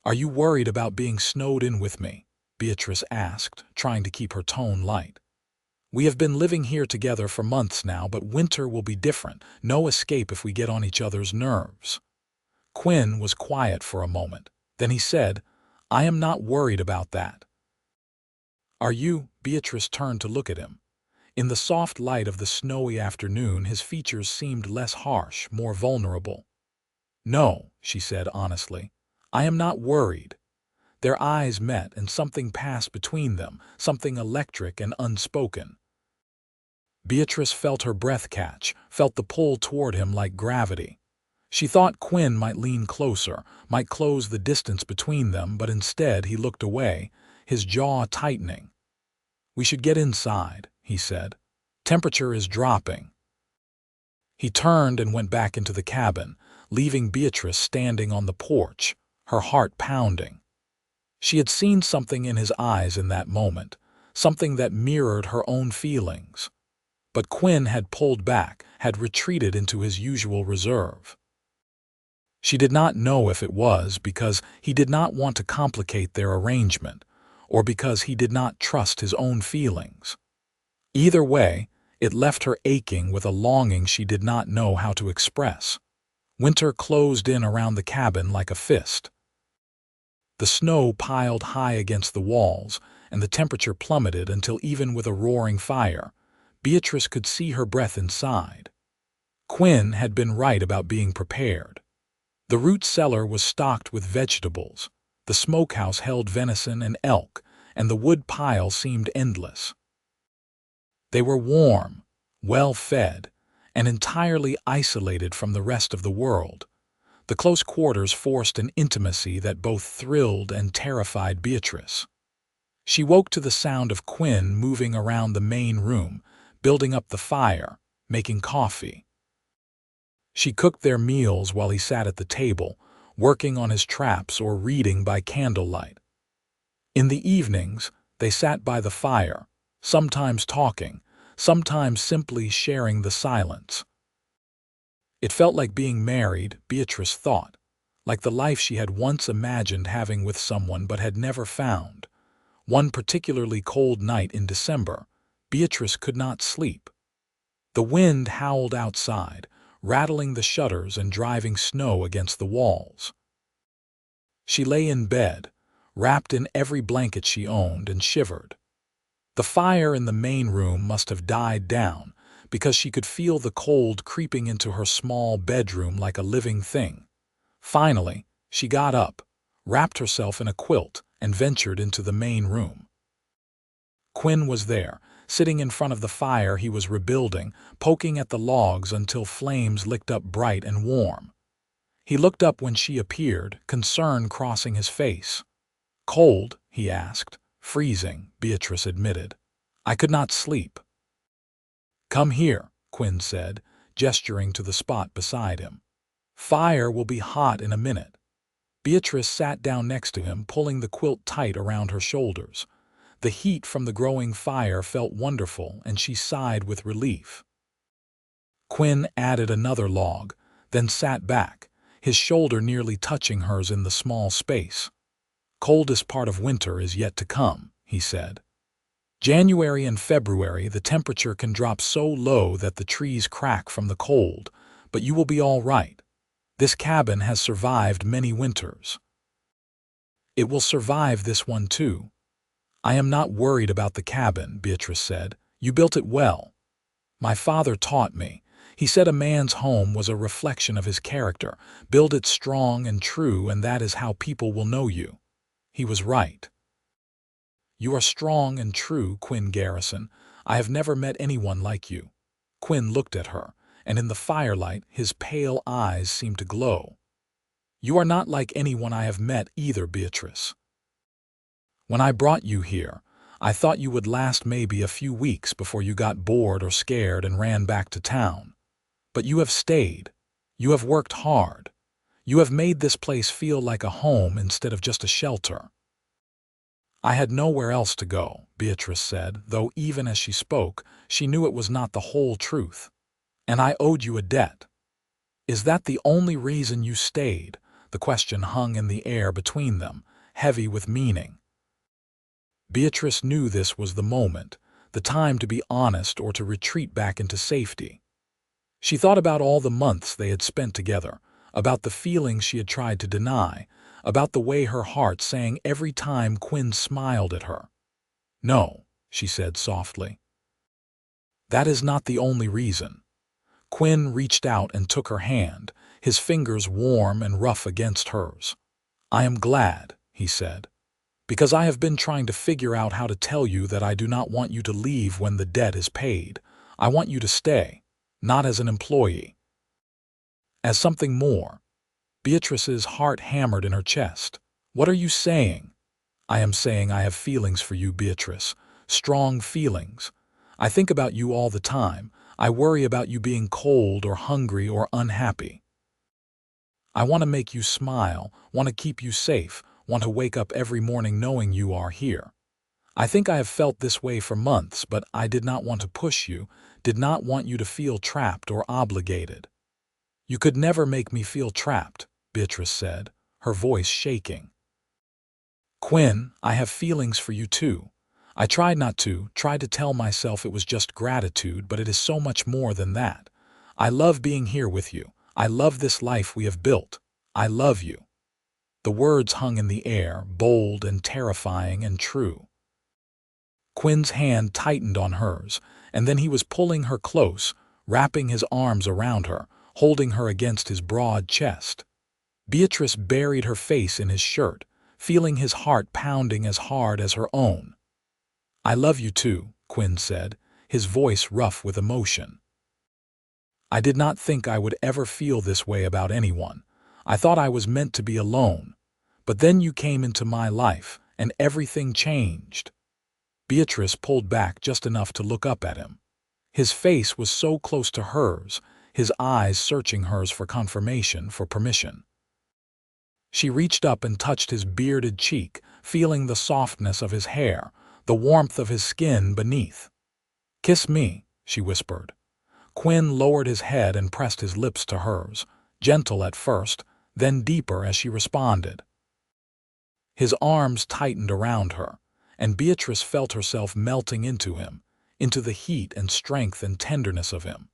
"Are you worried about being snowed in with me?" Beatrice asked, trying to keep her tone light. "We have been living here together for months now, but winter will be different. No escape if we get on each other's nerves." Quinn was quiet for a moment. Then he said, "I am not worried about that." "Are you?" Beatrice turned to look at him. In the soft light of the snowy afternoon, his features seemed less harsh, more vulnerable. "No," she said honestly. "I am not worried." Their eyes met, and something passed between them, something electric and unspoken. Beatrice felt her breath catch, felt the pull toward him like gravity. She thought Quinn might lean closer, might close the distance between them, but instead he looked away, his jaw tightening. "We should get inside," he said. "Temperature is dropping." He turned and went back into the cabin, leaving Beatrice standing on the porch, her heart pounding. She had seen something in his eyes in that moment, something that mirrored her own feelings. But Quinn had pulled back, had retreated into his usual reserve. She did not know if it was because he did not want to complicate their arrangement, or because he did not trust his own feelings. Either way, it left her aching with a longing she did not know how to express. Winter closed in around the cabin like a fist. The snow piled high against the walls, and the temperature plummeted until even with a roaring fire, Beatrice could see her breath inside. Quinn had been right about being prepared. The root cellar was stocked with vegetables, the smokehouse held venison and elk, and the wood pile seemed endless. They were warm, well-fed, and entirely isolated from the rest of the world. The close quarters forced an intimacy that both thrilled and terrified Beatrice. She woke to the sound of Quinn moving around the main room, building up the fire, making coffee. She cooked their meals while he sat at the table, working on his traps or reading by candlelight. In the evenings, they sat by the fire, sometimes talking, sometimes simply sharing the silence. It felt like being married, Beatrice thought, like the life she had once imagined having with someone but had never found. One particularly cold night in December, Beatrice could not sleep. The wind howled outside, rattling the shutters and driving snow against the walls. She lay in bed, wrapped in every blanket she owned, and shivered. The fire in the main room must have died down, because she could feel the cold creeping into her small bedroom like a living thing. Finally, she got up, wrapped herself in a quilt, and ventured into the main room. Quinn was there, sitting in front of the fire he was rebuilding, poking at the logs until flames licked up bright and warm. He looked up when she appeared, concern crossing his face. "Cold?" he asked. "Freezing," Beatrice admitted. "I could not sleep." "Come here," Quinn said, gesturing to the spot beside him. "Fire will be hot in a minute." Beatrice sat down next to him, pulling the quilt tight around her shoulders. The heat from the growing fire felt wonderful, and she sighed with relief. Quinn added another log, then sat back, his shoulder nearly touching hers in the small space. "Coldest part of winter is yet to come," he said. "January and February, the temperature can drop so low that the trees crack from the cold, but you will be all right. This cabin has survived many winters. It will survive this one too." "I am not worried about the cabin," Beatrice said. "You built it well. My father taught me. He said a man's home was a reflection of his character. Build it strong and true, and that is how people will know you." He was right. You are strong and true, Quinn Garrison. I have never met anyone like you." Quinn looked at her, and in the firelight his pale eyes seemed to glow. "You are not like anyone I have met either, Beatrice. When I brought you here, I thought you would last maybe a few weeks before you got bored or scared and ran back to town. But you have stayed. You have worked hard. You have made this place feel like a home instead of just a shelter." "I had nowhere else to go," Beatrice said, though even as she spoke, she knew it was not the whole truth. "And I owed you a debt." "Is that the only reason you stayed?" The question hung in the air between them, heavy with meaning. Beatrice knew this was the moment, the time to be honest or to retreat back into safety. She thought about all the months they had spent together, about the feelings she had tried to deny, about the way her heart sang every time Quinn smiled at her. "No," she said softly. "That is not the only reason." Quinn reached out and took her hand, his fingers warm and rough against hers. "I am glad," he said, "because I have been trying to figure out how to tell you that I do not want you to leave when the debt is paid. I want you to stay, not as an employee, as something more." Beatrice's heart hammered in her chest. "What are you saying?" "I am saying I have feelings for you, Beatrice. Strong feelings. I think about you all the time. I worry about you being cold or hungry or unhappy. I want to make you smile, want to keep you safe, want to wake up every morning knowing you are here. I think I have felt this way for months, but I did not want to push you, did not want you to feel trapped or obligated." "You could never make me feel trapped," Beatrice said, her voice shaking. "Quinn, I have feelings for you too. I tried to tell myself it was just gratitude, but it is so much more than that. I love being here with you. I love this life we have built. I love you." The words hung in the air, bold and terrifying and true. Quinn's hand tightened on hers, and then he was pulling her close, wrapping his arms around her, holding her against his broad chest. Beatrice buried her face in his shirt, feeling his heart pounding as hard as her own. "I love you too," Quinn said, his voice rough with emotion. "I did not think I would ever feel this way about anyone. I thought I was meant to be alone. But then you came into my life, and everything changed." Beatrice pulled back just enough to look up at him. His face was so close to hers, his eyes searching hers for confirmation, for permission. She reached up and touched his bearded cheek, feeling the softness of his hair, the warmth of his skin beneath. "Kiss me," she whispered. Quinn lowered his head and pressed his lips to hers, gentle at first, then deeper as she responded. His arms tightened around her, and Beatrice felt herself melting into him, into the heat and strength and tenderness of him.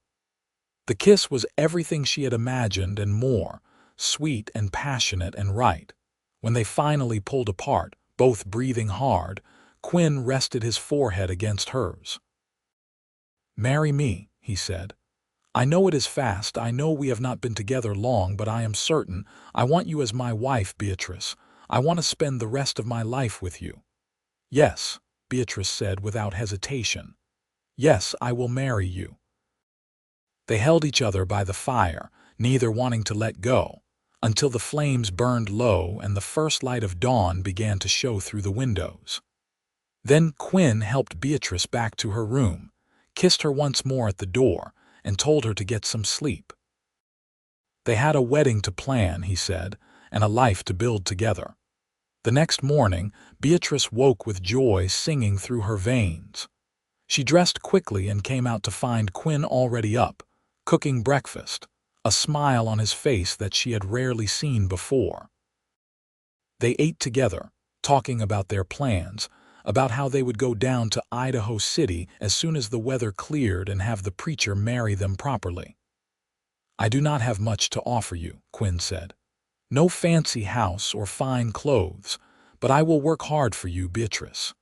The kiss was everything she had imagined and more, sweet and passionate and right. When they finally pulled apart, both breathing hard, Quinn rested his forehead against hers. "Marry me," he said. "I know it is fast, I know we have not been together long, but I am certain I want you as my wife, Beatrice. I want to spend the rest of my life with you." "Yes," Beatrice said without hesitation. "Yes, I will marry you." They held each other by the fire, neither wanting to let go, until the flames burned low and the first light of dawn began to show through the windows. Then Quinn helped Beatrice back to her room, kissed her once more at the door, and told her to get some sleep. They had a wedding to plan, he said, and a life to build together. The next morning, Beatrice woke with joy singing through her veins. She dressed quickly and came out to find Quinn already up, cooking breakfast, a smile on his face that she had rarely seen before. They ate together, talking about their plans, about how they would go down to Idaho City as soon as the weather cleared and have the preacher marry them properly. "I do not have much to offer you," Quinn said. "No fancy house or fine clothes, but I will work hard for you, Beatrice.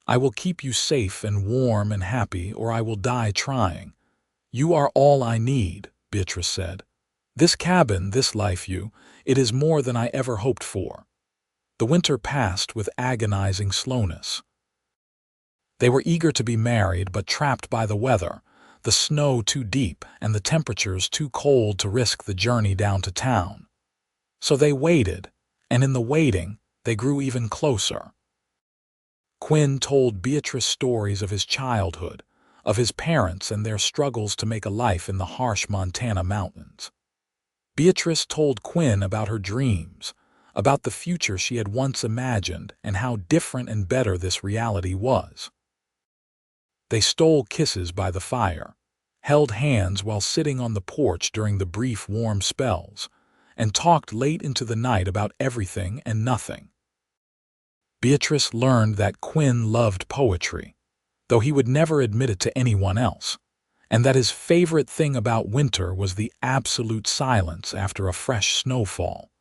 I will keep you safe and warm and happy, or I will die trying. You are all I need," Beatrice said. "This cabin, this life it is more than I ever hoped for." The winter passed with agonizing slowness. They were eager to be married, but trapped by the weather, the snow too deep and the temperatures too cold to risk the journey down to town. So they waited, and in the waiting, they grew even closer. Quinn told Beatrice stories of his childhood, of his parents and their struggles to make a life in the harsh Montana mountains. Beatrice told Quinn about her dreams, about the future she had once imagined and how different and better this reality was. They stole kisses by the fire, held hands while sitting on the porch during the brief warm spells, and talked late into the night about everything and nothing. Beatrice learned that Quinn loved poetry, though he would never admit it to anyone else, and that his favorite thing about winter was the absolute silence after a fresh snowfall.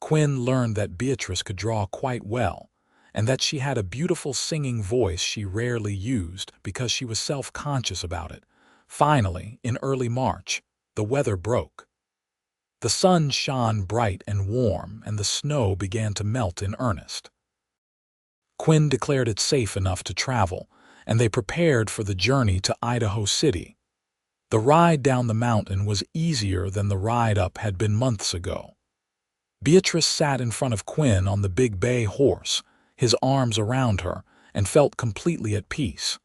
Quinn learned that Beatrice could draw quite well, and that she had a beautiful singing voice she rarely used because she was self-conscious about it. Finally, in early March, the weather broke. The sun shone bright and warm, and the snow began to melt in earnest. Quinn declared it safe enough to travel, and they prepared for the journey to Idaho City. The ride down the mountain was easier than the ride up had been months ago. Beatrice sat in front of Quinn on the big bay horse, his arms around her, and felt completely at peace.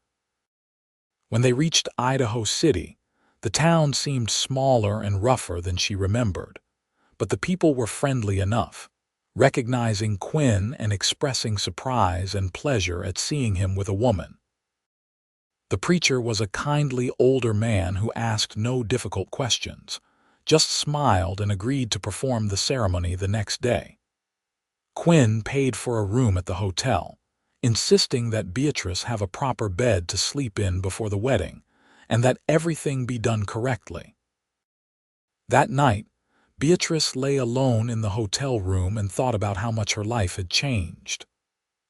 When they reached Idaho City, the town seemed smaller and rougher than she remembered, but the people were friendly enough, recognizing Quinn and expressing surprise and pleasure at seeing him with a woman. The preacher was a kindly older man who asked no difficult questions, just smiled and agreed to perform the ceremony the next day. Quinn paid for a room at the hotel, insisting that Beatrice have a proper bed to sleep in before the wedding, and that everything be done correctly. That night, Beatrice lay alone in the hotel room and thought about how much her life had changed.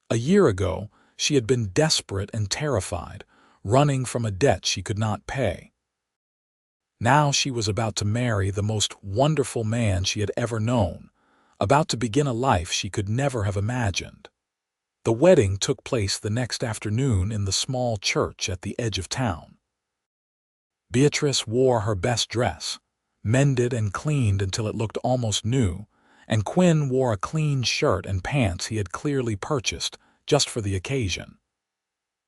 A year ago, she had been desperate and terrified, running from a debt she could not pay. Now she was about to marry the most wonderful man she had ever known, about to begin a life she could never have imagined. The wedding took place the next afternoon in the small church at the edge of town. Beatrice wore her best dress, mended and cleaned until it looked almost new, and Quinn wore a clean shirt and pants he had clearly purchased just for the occasion.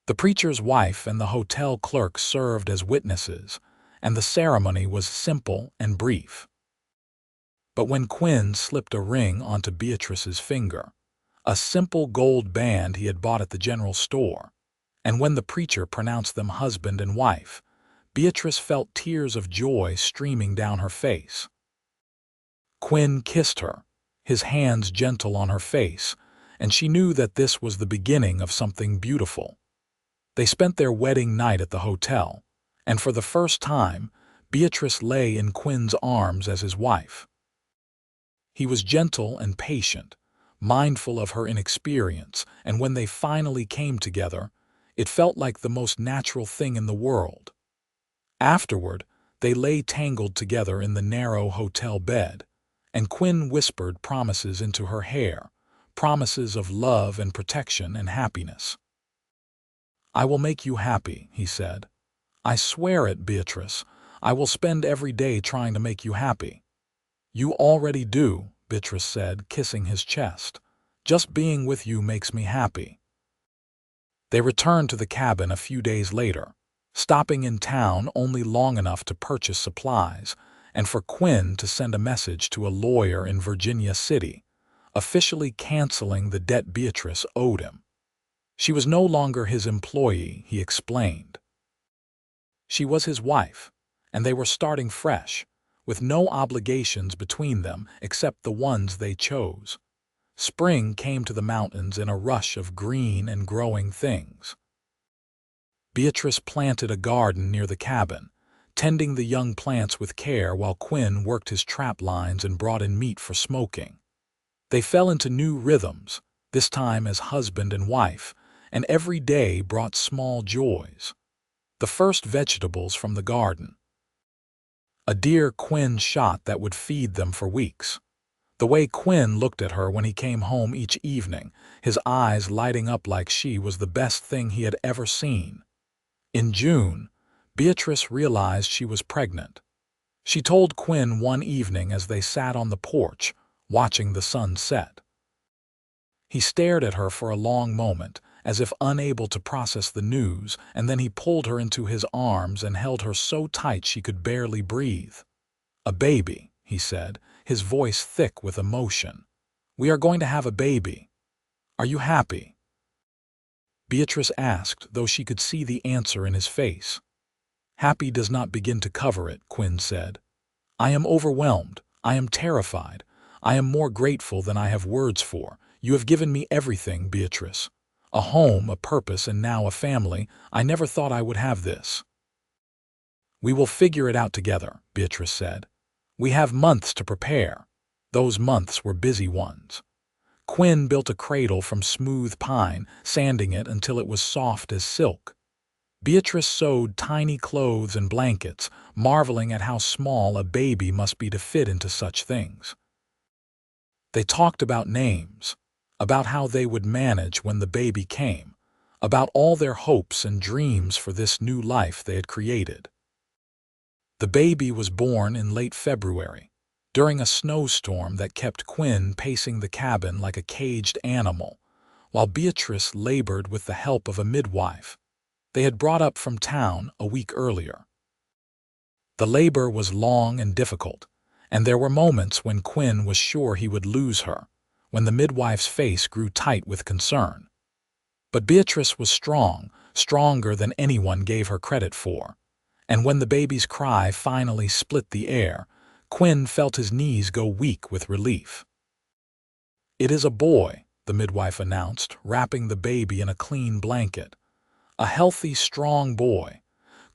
The preacher's wife and the hotel clerk served as witnesses, and the ceremony was simple and brief. But when Quinn slipped a ring onto Beatrice's finger, a simple gold band he had bought at the general store, and when the preacher pronounced them husband and wife, Beatrice felt tears of joy streaming down her face. Quinn kissed her, his hands gentle on her face, and she knew that this was the beginning of something beautiful. They spent their wedding night at the hotel, and for the first time, Beatrice lay in Quinn's arms as his wife. He was gentle and patient, mindful of her inexperience, and when they finally came together, it felt like the most natural thing in the world. Afterward, they lay tangled together in the narrow hotel bed, and Quinn whispered promises into her hair, promises of love and protection and happiness. "I will make you happy," he said. "I swear it, Beatrice. I will spend every day trying to make you happy." "You already do," Beatrice said, kissing his chest. "Just being with you makes me happy." They returned to the cabin a few days later, stopping in town only long enough to purchase supplies and for Quinn to send a message to a lawyer in Virginia City, officially canceling the debt Beatrice owed him. She was no longer his employee, he explained. She was his wife, and they were starting fresh, with no obligations between them except the ones they chose. Spring came to the mountains in a rush of green and growing things. Beatrice planted a garden near the cabin, tending the young plants with care while Quinn worked his trap lines and brought in meat for smoking. They fell into new rhythms, this time as husband and wife, and every day brought small joys. The first vegetables from the garden. A deer Quinn shot that would feed them for weeks. The way Quinn looked at her when he came home each evening, his eyes lighting up like she was the best thing he had ever seen. In June, Beatrice realized she was pregnant. She told Quinn one evening as they sat on the porch, watching the sun set. He stared at her for a long moment, as if unable to process the news, and then he pulled her into his arms and held her so tight she could barely breathe. "A baby," he said, his voice thick with emotion. "We are going to have a baby. Are you happy?" Beatrice asked, though she could see the answer in his face. "Happy does not begin to cover it," Quinn said. "I am overwhelmed. I am terrified. I am more grateful than I have words for. You have given me everything, Beatrice. A home, a purpose, and now a family. I never thought I would have this." "We will figure it out together," Beatrice said. "We have months to prepare." Those months were busy ones. Quinn built a cradle from smooth pine, sanding it until it was soft as silk. Beatrice sewed tiny clothes and blankets, marveling at how small a baby must be to fit into such things. They talked about names, about how they would manage when the baby came, about all their hopes and dreams for this new life they had created. The baby was born in late February, during a snowstorm that kept Quinn pacing the cabin like a caged animal, while Beatrice labored with the help of a midwife they had brought up from town a week earlier. The labor was long and difficult, and there were moments when Quinn was sure he would lose her, when the midwife's face grew tight with concern. But Beatrice was strong, stronger than anyone gave her credit for, and when the baby's cry finally split the air, Quinn felt his knees go weak with relief. "It is a boy," the midwife announced, wrapping the baby in a clean blanket. "A healthy, strong boy."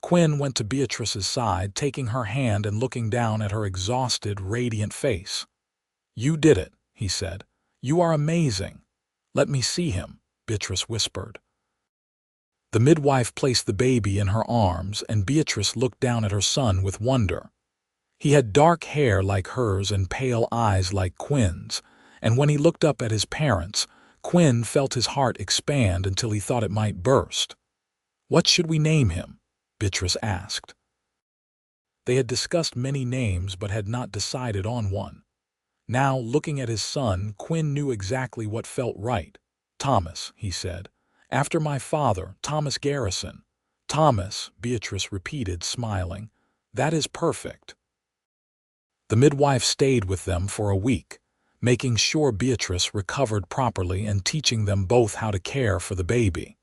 Quinn went to Beatrice's side, taking her hand and looking down at her exhausted, radiant face. "You did it," he said. "You are amazing." "Let me see him," Beatrice whispered. The midwife placed the baby in her arms, and Beatrice looked down at her son with wonder. He had dark hair like hers and pale eyes like Quinn's, and when he looked up at his parents, Quinn felt his heart expand until he thought it might burst. "What should we name him?" Beatrice asked. They had discussed many names but had not decided on one. Now, looking at his son, Quinn knew exactly what felt right. "Thomas," he said. "After my father, Thomas Garrison." "Thomas," Beatrice repeated, smiling. "That is perfect." The midwife stayed with them for a week, making sure Beatrice recovered properly and teaching them both how to care for the baby.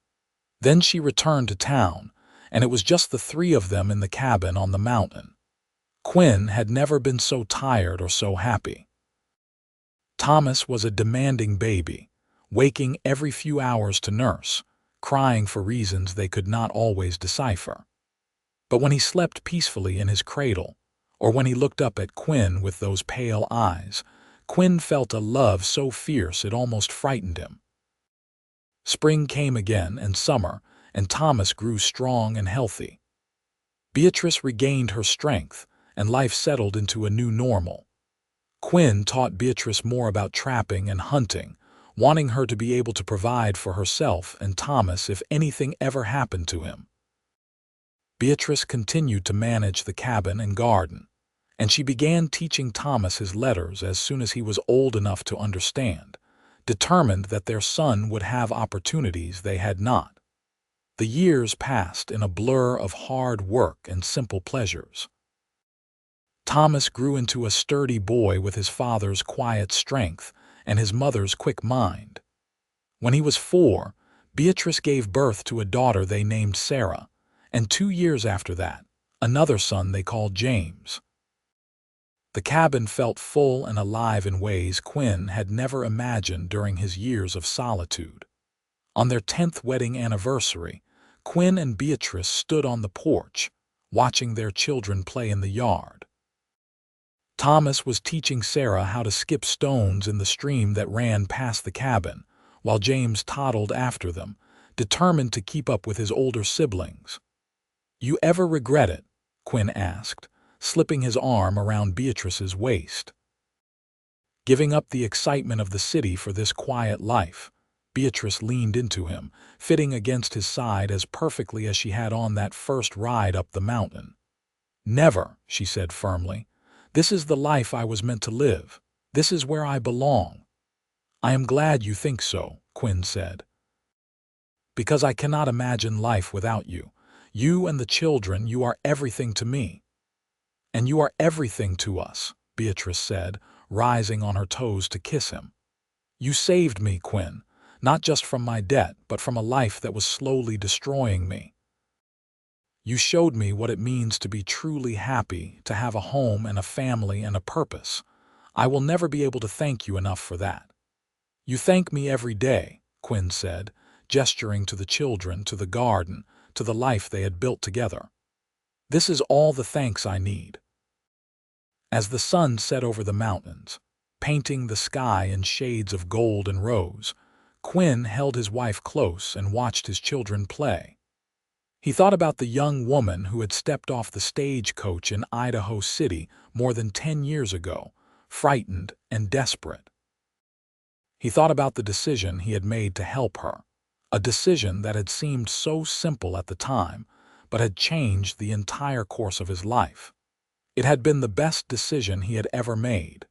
Then she returned to town, and it was just the three of them in the cabin on the mountain. Quinn had never been so tired or so happy. Thomas was a demanding baby, waking every few hours to nurse, crying for reasons they could not always decipher. But when he slept peacefully in his cradle, or when he looked up at Quinn with those pale eyes, Quinn felt a love so fierce it almost frightened him. Spring came again, and summer, and Thomas grew strong and healthy. Beatrice regained her strength, and life settled into a new normal. Quinn taught Beatrice more about trapping and hunting, wanting her to be able to provide for herself and Thomas if anything ever happened to him. Beatrice continued to manage the cabin and garden, and she began teaching Thomas his letters as soon as he was old enough to understand, determined that their son would have opportunities they had not. The years passed in a blur of hard work and simple pleasures. Thomas grew into a sturdy boy with his father's quiet strength and his mother's quick mind. When he was 4, Beatrice gave birth to a daughter they named Sarah, and 2 years after that, another son they called James. The cabin felt full and alive in ways Quinn had never imagined during his years of solitude. On their 10th wedding anniversary, Quinn and Beatrice stood on the porch, watching their children play in the yard. Thomas was teaching Sarah how to skip stones in the stream that ran past the cabin, while James toddled after them, determined to keep up with his older siblings. "You ever regret it?" Quinn asked, slipping his arm around Beatrice's waist. Giving up the excitement of the city for this quiet life. Beatrice leaned into him, fitting against his side as perfectly as she had on that first ride up the mountain. "Never," she said firmly. "This is the life I was meant to live. This is where I belong." "I am glad you think so," Quinn said. "Because I cannot imagine life without you. You and the children, you are everything to me." "And you are everything to us," Beatrice said, rising on her toes to kiss him. "You saved me, Quinn, not just from my debt, but from a life that was slowly destroying me. You showed me what it means to be truly happy, to have a home and a family and a purpose. I will never be able to thank you enough for that." "You thank me every day," Quinn said, gesturing to the children, to the garden, to the life they had built together. "This is all the thanks I need." As the sun set over the mountains, painting the sky in shades of gold and rose, Quinn held his wife close and watched his children play. He thought about the young woman who had stepped off the stagecoach in Idaho City more than 10 years ago, frightened and desperate. He thought about the decision he had made to help her, a decision that had seemed so simple at the time, but had changed the entire course of his life. It had been the best decision he had ever made.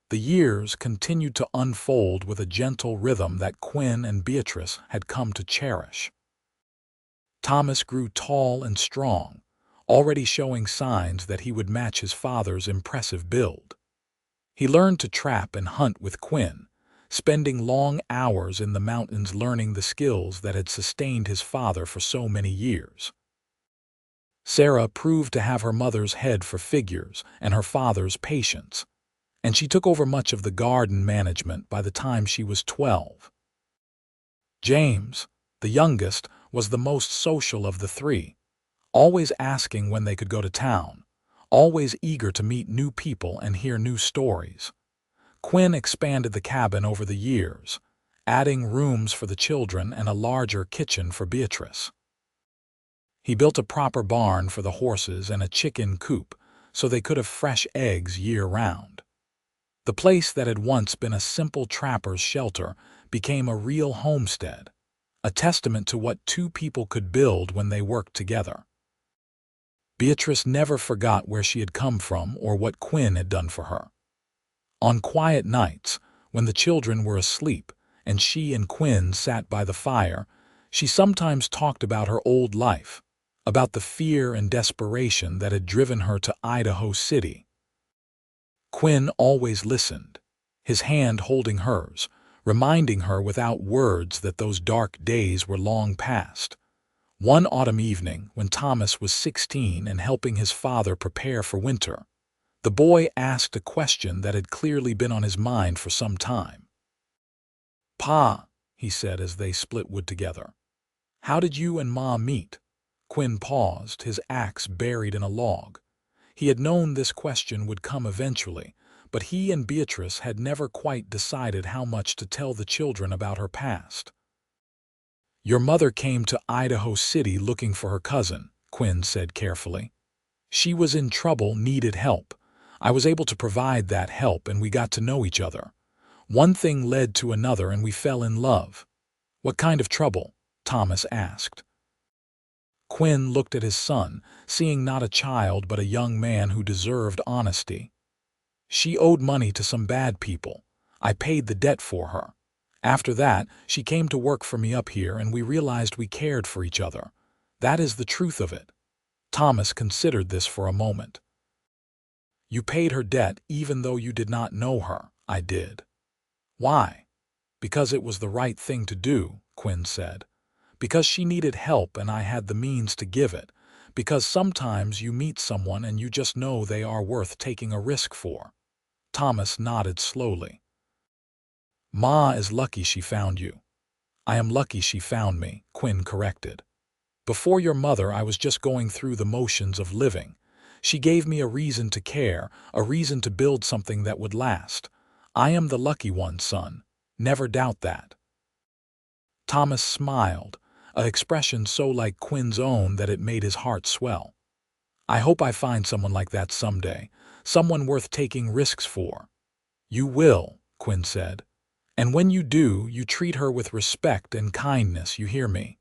The years continued to unfold with a gentle rhythm that Quinn and Beatrice had come to cherish. Thomas grew tall and strong, already showing signs that he would match his father's impressive build. He learned to trap and hunt with Quinn, spending long hours in the mountains learning the skills that had sustained his father for so many years. Sarah proved to have her mother's head for figures and her father's patience, and she took over much of the garden management by the time she was 12. James, the youngest, was the most social of the three, always asking when they could go to town, always eager to meet new people and hear new stories. Quinn expanded the cabin over the years, adding rooms for the children and a larger kitchen for Beatrice. He built a proper barn for the horses and a chicken coop so they could have fresh eggs year-round. The place that had once been a simple trapper's shelter became a real homestead, a testament to what two people could build when they worked together. Beatrice never forgot where she had come from or what Quinn had done for her. On quiet nights, when the children were asleep and she and Quinn sat by the fire, she sometimes talked about her old life, about the fear and desperation that had driven her to Idaho City. Quinn always listened, his hand holding hers, reminding her without words that those dark days were long past. One autumn evening, when Thomas was 16 and helping his father prepare for winter, the boy asked a question that had clearly been on his mind for some time. "Pa," he said as they split wood together, "how did you and Ma meet?" Quinn paused, his axe buried in a log. He had known this question would come eventually, but he and Beatrice had never quite decided how much to tell the children about her past. "Your mother came to Idaho City looking for her cousin," Quinn said carefully. "She was in trouble, needed help. I was able to provide that help and we got to know each other. One thing led to another and we fell in love." "What kind of trouble?" Thomas asked. Quinn looked at his son, seeing not a child but a young man who deserved honesty. "She owed money to some bad people. I paid the debt for her. After that, she came to work for me up here and we realized we cared for each other. That is the truth of it." Thomas considered this for a moment. "You paid her debt even though you did not know her." "I did." "Why?" "Because it was the right thing to do," Quinn said. "Because she needed help and I had the means to give it. Because sometimes you meet someone and you just know they are worth taking a risk for." Thomas nodded slowly. "Ma is lucky she found you." "I am lucky she found me," Quinn corrected. "Before your mother, I was just going through the motions of living. She gave me a reason to care, a reason to build something that would last. I am the lucky one, son. Never doubt that." Thomas smiled, an expression so like Quinn's own that it made his heart swell. "I hope I find someone like that someday, someone worth taking risks for." You will, Quinn said. And when you do, you treat her with respect and kindness, you hear me?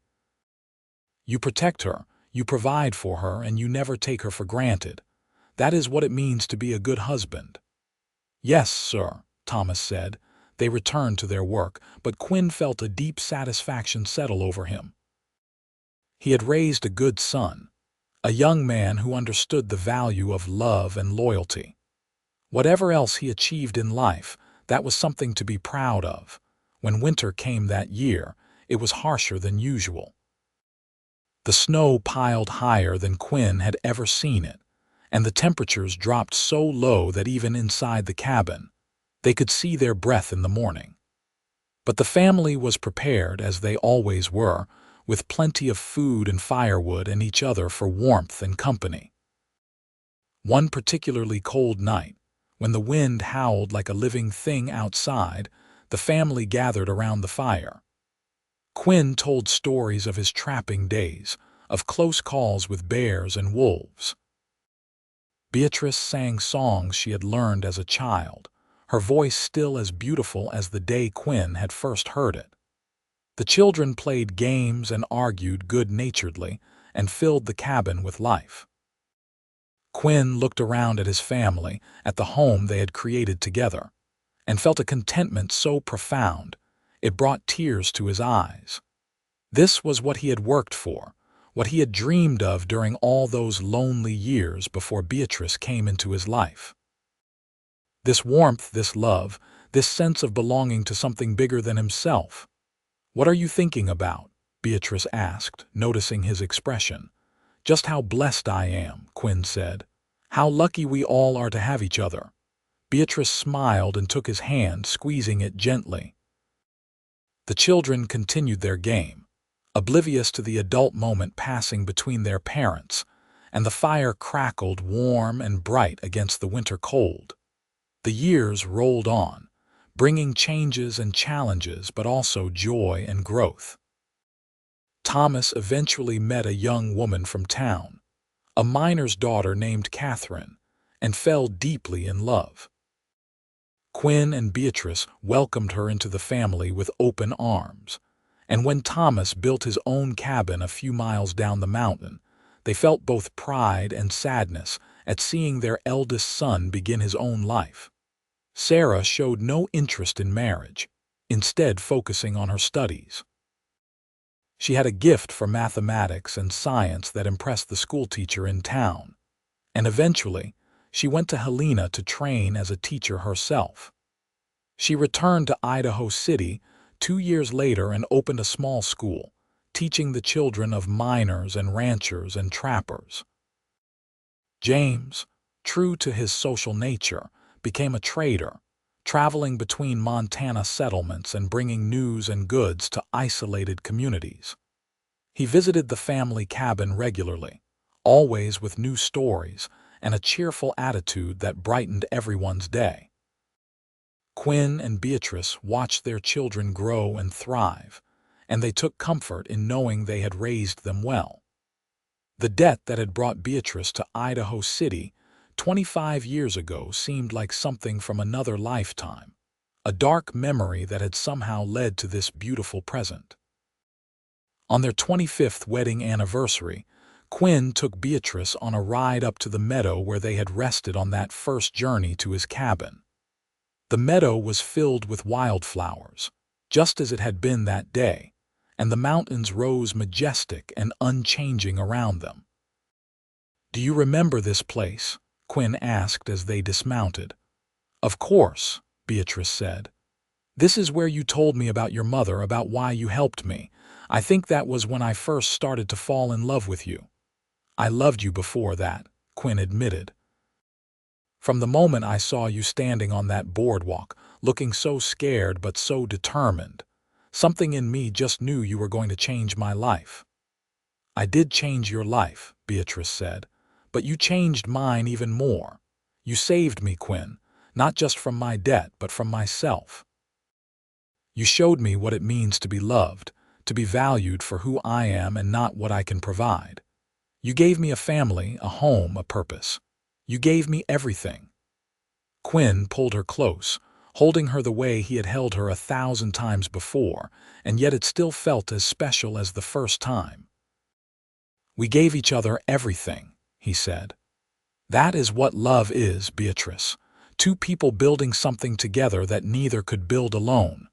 You protect her, you provide for her, and you never take her for granted. That is what it means to be a good husband. Yes, sir, Thomas said. They returned to their work, but Quinn felt a deep satisfaction settle over him. He had raised a good son, a young man who understood the value of love and loyalty. Whatever else he achieved in life, that was something to be proud of. When winter came that year, it was harsher than usual. The snow piled higher than Quinn had ever seen it, and the temperatures dropped so low that even inside the cabin, they could see their breath in the morning. But the family was prepared, as they always were, with plenty of food and firewood and each other for warmth and company. One particularly cold night, when the wind howled like a living thing outside, the family gathered around the fire. Quinn told stories of his trapping days, of close calls with bears and wolves. Beatrice sang songs she had learned as a child, her voice still as beautiful as the day Quinn had first heard it. The children played games and argued good-naturedly and filled the cabin with life. Quinn looked around at his family, at the home they had created together, and felt a contentment so profound it brought tears to his eyes. This was what he had worked for, what he had dreamed of during all those lonely years before Beatrice came into his life. This warmth, this love, this sense of belonging to something bigger than himself. "What are you thinking about?" Beatrice asked, noticing his expression. "Just how blessed I am," Quinn said. "How lucky we all are to have each other." Beatrice smiled and took his hand, squeezing it gently. The children continued their game, oblivious to the adult moment passing between their parents, and the fire crackled warm and bright against the winter cold. The years rolled on, bringing changes and challenges, but also joy and growth. Thomas eventually met a young woman from town, a miner's daughter named Catherine, and fell deeply in love. Quinn and Beatrice welcomed her into the family with open arms, and when Thomas built his own cabin a few miles down the mountain, they felt both pride and sadness at seeing their eldest son begin his own life. Sarah showed no interest in marriage, instead focusing on her studies. She had a gift for mathematics and science that impressed the schoolteacher in town, and eventually she went to Helena to train as a teacher herself. She returned to Idaho City 2 years later and opened a small school, teaching the children of miners and ranchers and trappers. James, true to his social nature, became a trader, traveling between Montana settlements and bringing news and goods to isolated communities. He visited the family cabin regularly, always with new stories and a cheerful attitude that brightened everyone's day. Quinn and Beatrice watched their children grow and thrive, and they took comfort in knowing they had raised them well. The debt that had brought Beatrice to Idaho City 25 years ago seemed like something from another lifetime, a dark memory that had somehow led to this beautiful present. On their 25th wedding anniversary, Quinn took Beatrice on a ride up to the meadow where they had rested on that first journey to his cabin. The meadow was filled with wildflowers, just as it had been that day, and the mountains rose majestic and unchanging around them. "Do you remember this place?" Quinn asked as they dismounted. "Of course," Beatrice said. "This is where you told me about your mother, about why you helped me. I think that was when I first started to fall in love with you." "I loved you before that," Quinn admitted. "From the moment I saw you standing on that boardwalk, looking so scared but so determined, something in me just knew you were going to change my life." "I did change your life," Beatrice said, "but you changed mine even more. You saved me, Quinn, not just from my debt, but from myself. You showed me what it means to be loved, to be valued for who I am and not what I can provide. You gave me a family, a home, a purpose. You gave me everything." Quinn pulled her close, holding her the way he had held her 1,000 times before, and yet it still felt as special as the first time. "We gave each other everything," he said. "That is what love is, Beatrice. Two people building something together that neither could build alone."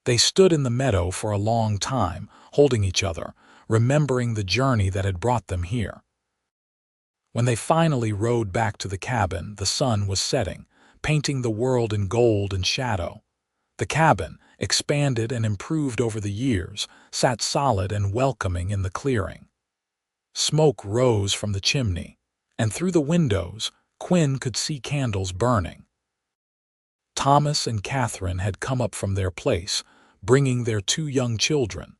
They stood in the meadow for a long time, holding each other, remembering the journey that had brought them here. When they finally rode back to the cabin, the sun was setting, painting the world in gold and shadow. The cabin, expanded and improved over the years, sat solid and welcoming in the clearing. Smoke rose from the chimney, and through the windows, Quinn could see candles burning. Thomas and Catherine had come up from their place, bringing their 2 young children.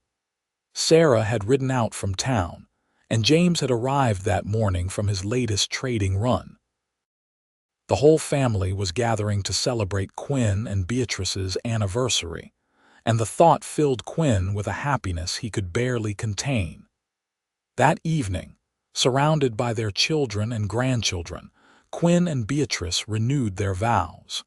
Sarah had ridden out from town, and James had arrived that morning from his latest trading run. The whole family was gathering to celebrate Quinn and Beatrice's anniversary, and the thought filled Quinn with a happiness he could barely contain. That evening, surrounded by their children and grandchildren, Quinn and Beatrice renewed their vows.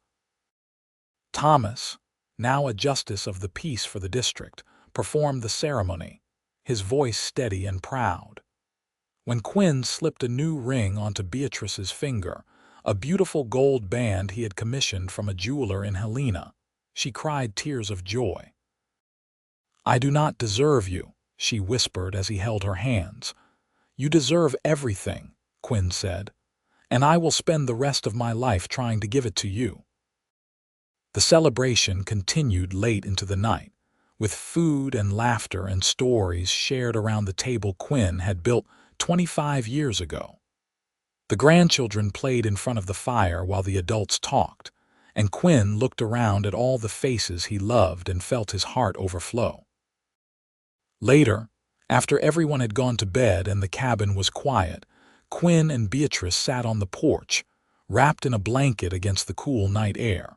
Thomas, now a justice of the peace for the district, performed the ceremony, his voice steady and proud. When Quinn slipped a new ring onto Beatrice's finger, a beautiful gold band he had commissioned from a jeweler in Helena, she cried tears of joy. "I do not deserve you," she whispered as he held her hands. "You deserve everything," Quinn said, "and I will spend the rest of my life trying to give it to you." The celebration continued late into the night, with food and laughter and stories shared around the table Quinn had built 25 years ago. The grandchildren played in front of the fire while the adults talked, and Quinn looked around at all the faces he loved and felt his heart overflow. Later, after everyone had gone to bed and the cabin was quiet, Quinn and Beatrice sat on the porch, wrapped in a blanket against the cool night air.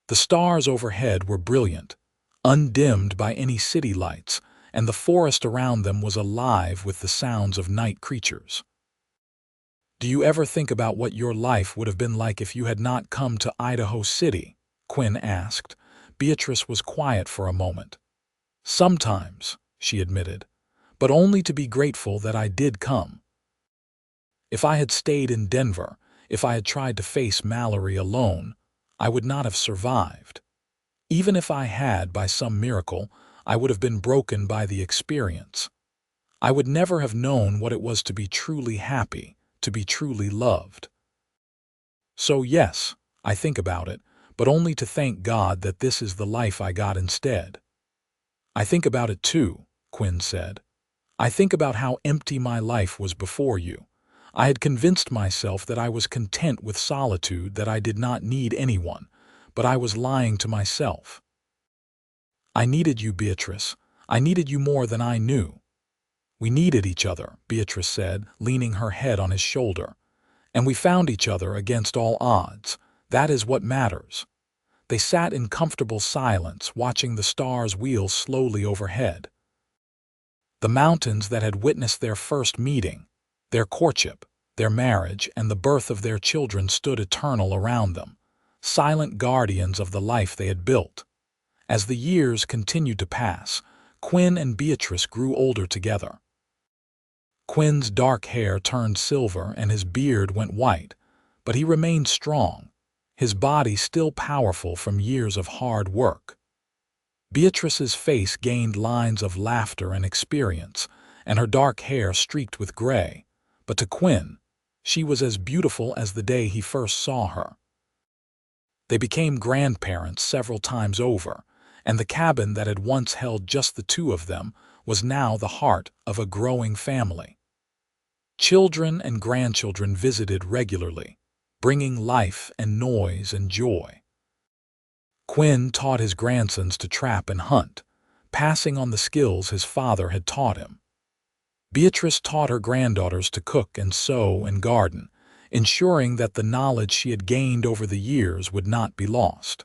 The stars overhead were brilliant, undimmed by any city lights, and the forest around them was alive with the sounds of night creatures. "Do you ever think about what your life would have been like if you had not come to Idaho City?" Quinn asked. Beatrice was quiet for a moment. "Sometimes," she admitted, "but only to be grateful that I did come. If I had stayed in Denver, if I had tried to face Mallory alone, I would not have survived. Even if I had, by some miracle, I would have been broken by the experience. I would never have known what it was to be truly happy, to be truly loved. So yes, I think about it, but only to thank God that this is the life I got instead." "I think about it too," Quinn said. "I think about how empty my life was before you. I had convinced myself that I was content with solitude, that I did not need anyone, but I was lying to myself. I needed you, Beatrice. I needed you more than I knew." "We needed each other," Beatrice said, leaning her head on his shoulder. "And we found each other against all odds. That is what matters." They sat in comfortable silence, watching the stars wheel slowly overhead. The mountains that had witnessed their first meeting, their courtship, their marriage, and the birth of their children stood eternal around them, silent guardians of the life they had built. As the years continued to pass, Quinn and Beatrice grew older together. Quinn's dark hair turned silver and his beard went white, but he remained strong, his body still powerful from years of hard work. Beatrice's face gained lines of laughter and experience, and her dark hair streaked with gray, but to Quinn, she was as beautiful as the day he first saw her. They became grandparents several times over, and the cabin that had once held just the 2 of them was now the heart of a growing family. Children and grandchildren visited regularly, bringing life and noise and joy. Quinn taught his grandsons to trap and hunt, passing on the skills his father had taught him. Beatrice taught her granddaughters to cook and sew and garden, ensuring that the knowledge she had gained over the years would not be lost.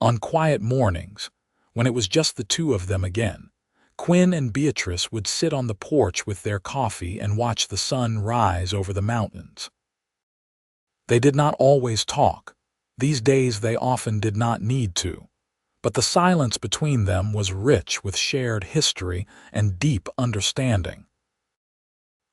On quiet mornings, when it was just the 2 of them again, Quinn and Beatrice would sit on the porch with their coffee and watch the sun rise over the mountains. They did not always talk, These days they often did not need to, but the silence between them was rich with shared history and deep understanding.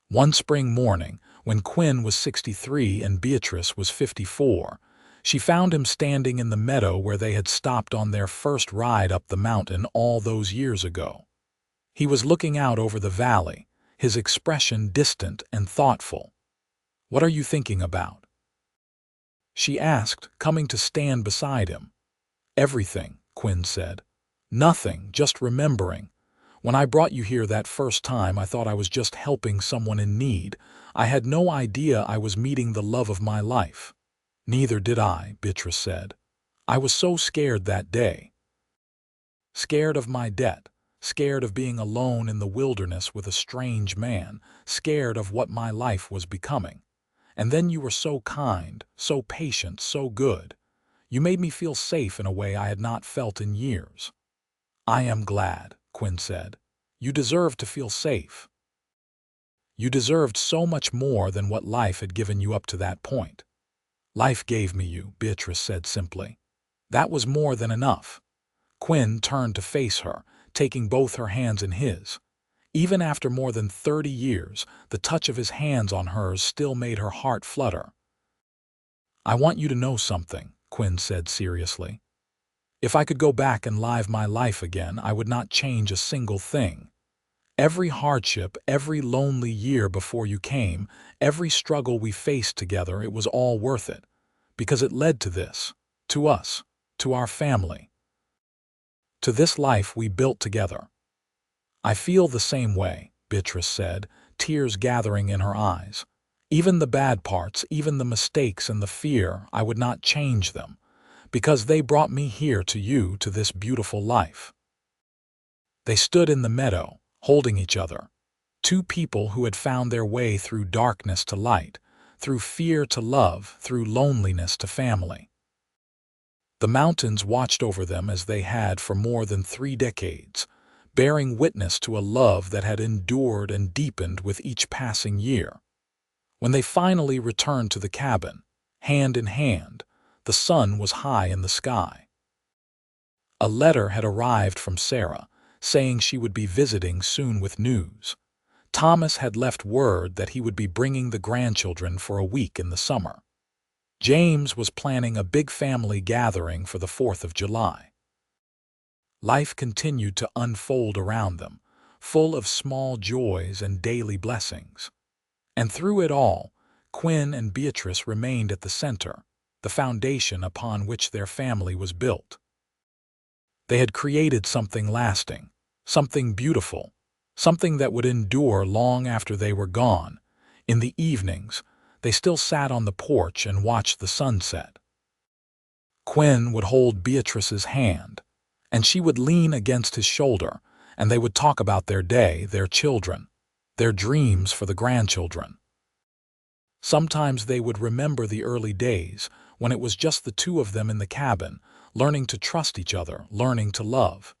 One spring morning, when Quinn was 63 and Beatrice was 54, she found him standing in the meadow where they had stopped on their first ride up the mountain all those years ago. He was looking out over the valley, his expression distant and thoughtful. "What are you thinking about?" she asked, coming to stand beside him. "Everything," Quinn said. "Nothing, just remembering. When I brought you here that first time, I thought I was just helping someone in need. I had no idea I was meeting the love of my life." "Neither did I," Beatrice said. "I was so scared that day. Scared of my debt, scared of being alone in the wilderness with a strange man, scared of what my life was becoming. And then you were so kind, so patient, so good. You made me feel safe in a way I had not felt in years." "I am glad," Quinn said. "You deserved to feel safe. You deserved so much more than what life had given you up to that point." "Life gave me you," Beatrice said simply. "That was more than enough." Quinn turned to face her, taking both her hands in his. Even after more than 30 years, the touch of his hands on hers still made her heart flutter. "I want you to know something," Quinn said seriously. "If I could go back and live my life again, I would not change a single thing. Every hardship, every lonely year before you came, every struggle we faced together, it was all worth it. Because it led to this, to us, to our family, to this life we built together." "I feel the same way," Beatrice said, tears gathering in her eyes. "Even the bad parts, even the mistakes and the fear, I would not change them, because they brought me here to you, to this beautiful life." They stood in the meadow, holding each other. Two people who had found their way through darkness to light, through fear to love, through loneliness to family. The mountains watched over them as they had for more than 3 decades, bearing witness to a love that had endured and deepened with each passing year. When they finally returned to the cabin, hand in hand, the sun was high in the sky. A letter had arrived from Sarah, saying she would be visiting soon with news. Thomas had left word that he would be bringing the grandchildren for a week in the summer. James was planning a big family gathering for the 4th of July. Life continued to unfold around them, full of small joys and daily blessings. And through it all, Quinn and Beatrice remained at the center, the foundation upon which their family was built. They had created something lasting, something beautiful, something that would endure long after they were gone. In the evenings, they still sat on the porch and watched the sunset. Quinn would hold Beatrice's hand, and she would lean against his shoulder, and they would talk about their day, their children, their dreams for the grandchildren. Sometimes they would remember the early days, when it was just the two of them in the cabin, learning to trust each other, learning to love.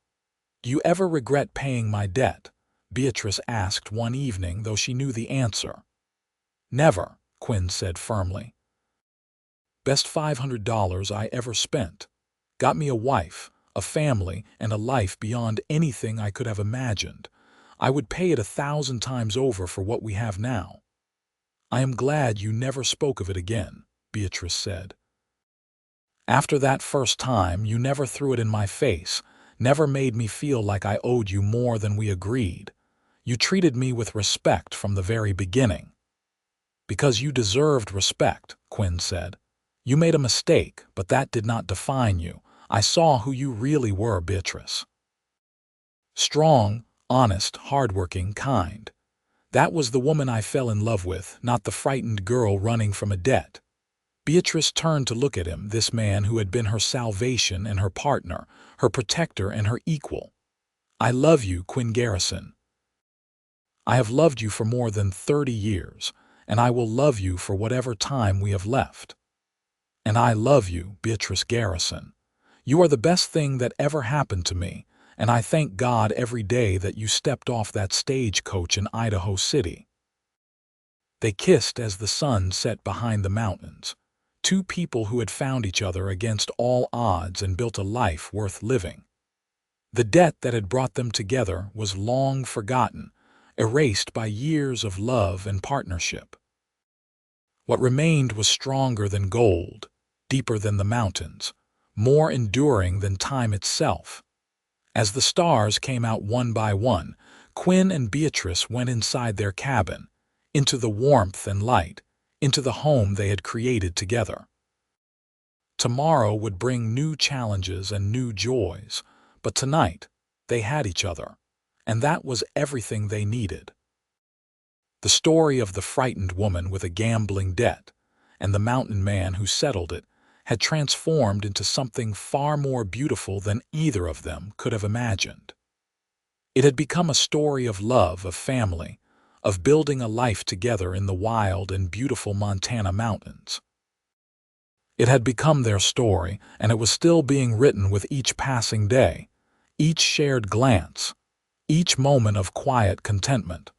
"Do you ever regret paying my debt?" Beatrice asked one evening, though she knew the answer. "Never," Quinn said firmly. "Best $500 I ever spent. Got me a wife, a family, and a life beyond anything I could have imagined. I would pay it 1,000 times over for what we have now." "I am glad you never spoke of it again," Beatrice said. "After that first time, you never threw it in my face, never made me feel like I owed you more than we agreed. You treated me with respect from the very beginning." "Because you deserved respect," Quinn said. "You made a mistake, but that did not define you. I saw who you really were, Beatrice. Strong, honest, hardworking, kind. That was the woman I fell in love with, not the frightened girl running from a debt." Beatrice turned to look at him, this man who had been her salvation and her partner, her protector and her equal. "I love you, Quinn Garrison. I have loved you for more than 30 years, and I will love you for whatever time we have left. And I love you, Beatrice Garrison. You are the best thing that ever happened to me, and I thank God every day that you stepped off that stagecoach in Idaho City." They kissed as the sun set behind the mountains. Two people who had found each other against all odds and built a life worth living. The debt that had brought them together was long forgotten, erased by years of love and partnership. What remained was stronger than gold, deeper than the mountains, more enduring than time itself. As the stars came out one by one, Quinn and Beatrice went inside their cabin, into the warmth and light, into the home they had created together. Tomorrow would bring new challenges and new joys, but tonight they had each other, and that was everything they needed. The story of the frightened woman with a gambling debt and the mountain man who settled it had transformed into something far more beautiful than either of them could have imagined. It had become a story of love, of family, of building a life together in the wild and beautiful Montana mountains. It had become their story, and it was still being written with each passing day, each shared glance, each moment of quiet contentment.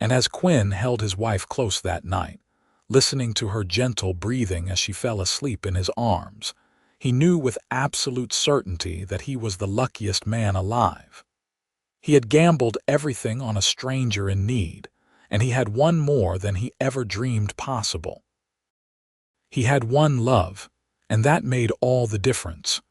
And as Quinn held his wife close that night, listening to her gentle breathing as she fell asleep in his arms, he knew with absolute certainty that he was the luckiest man alive. He had gambled everything on a stranger in need, and he had won more than he ever dreamed possible. He had one love, and that made all the difference.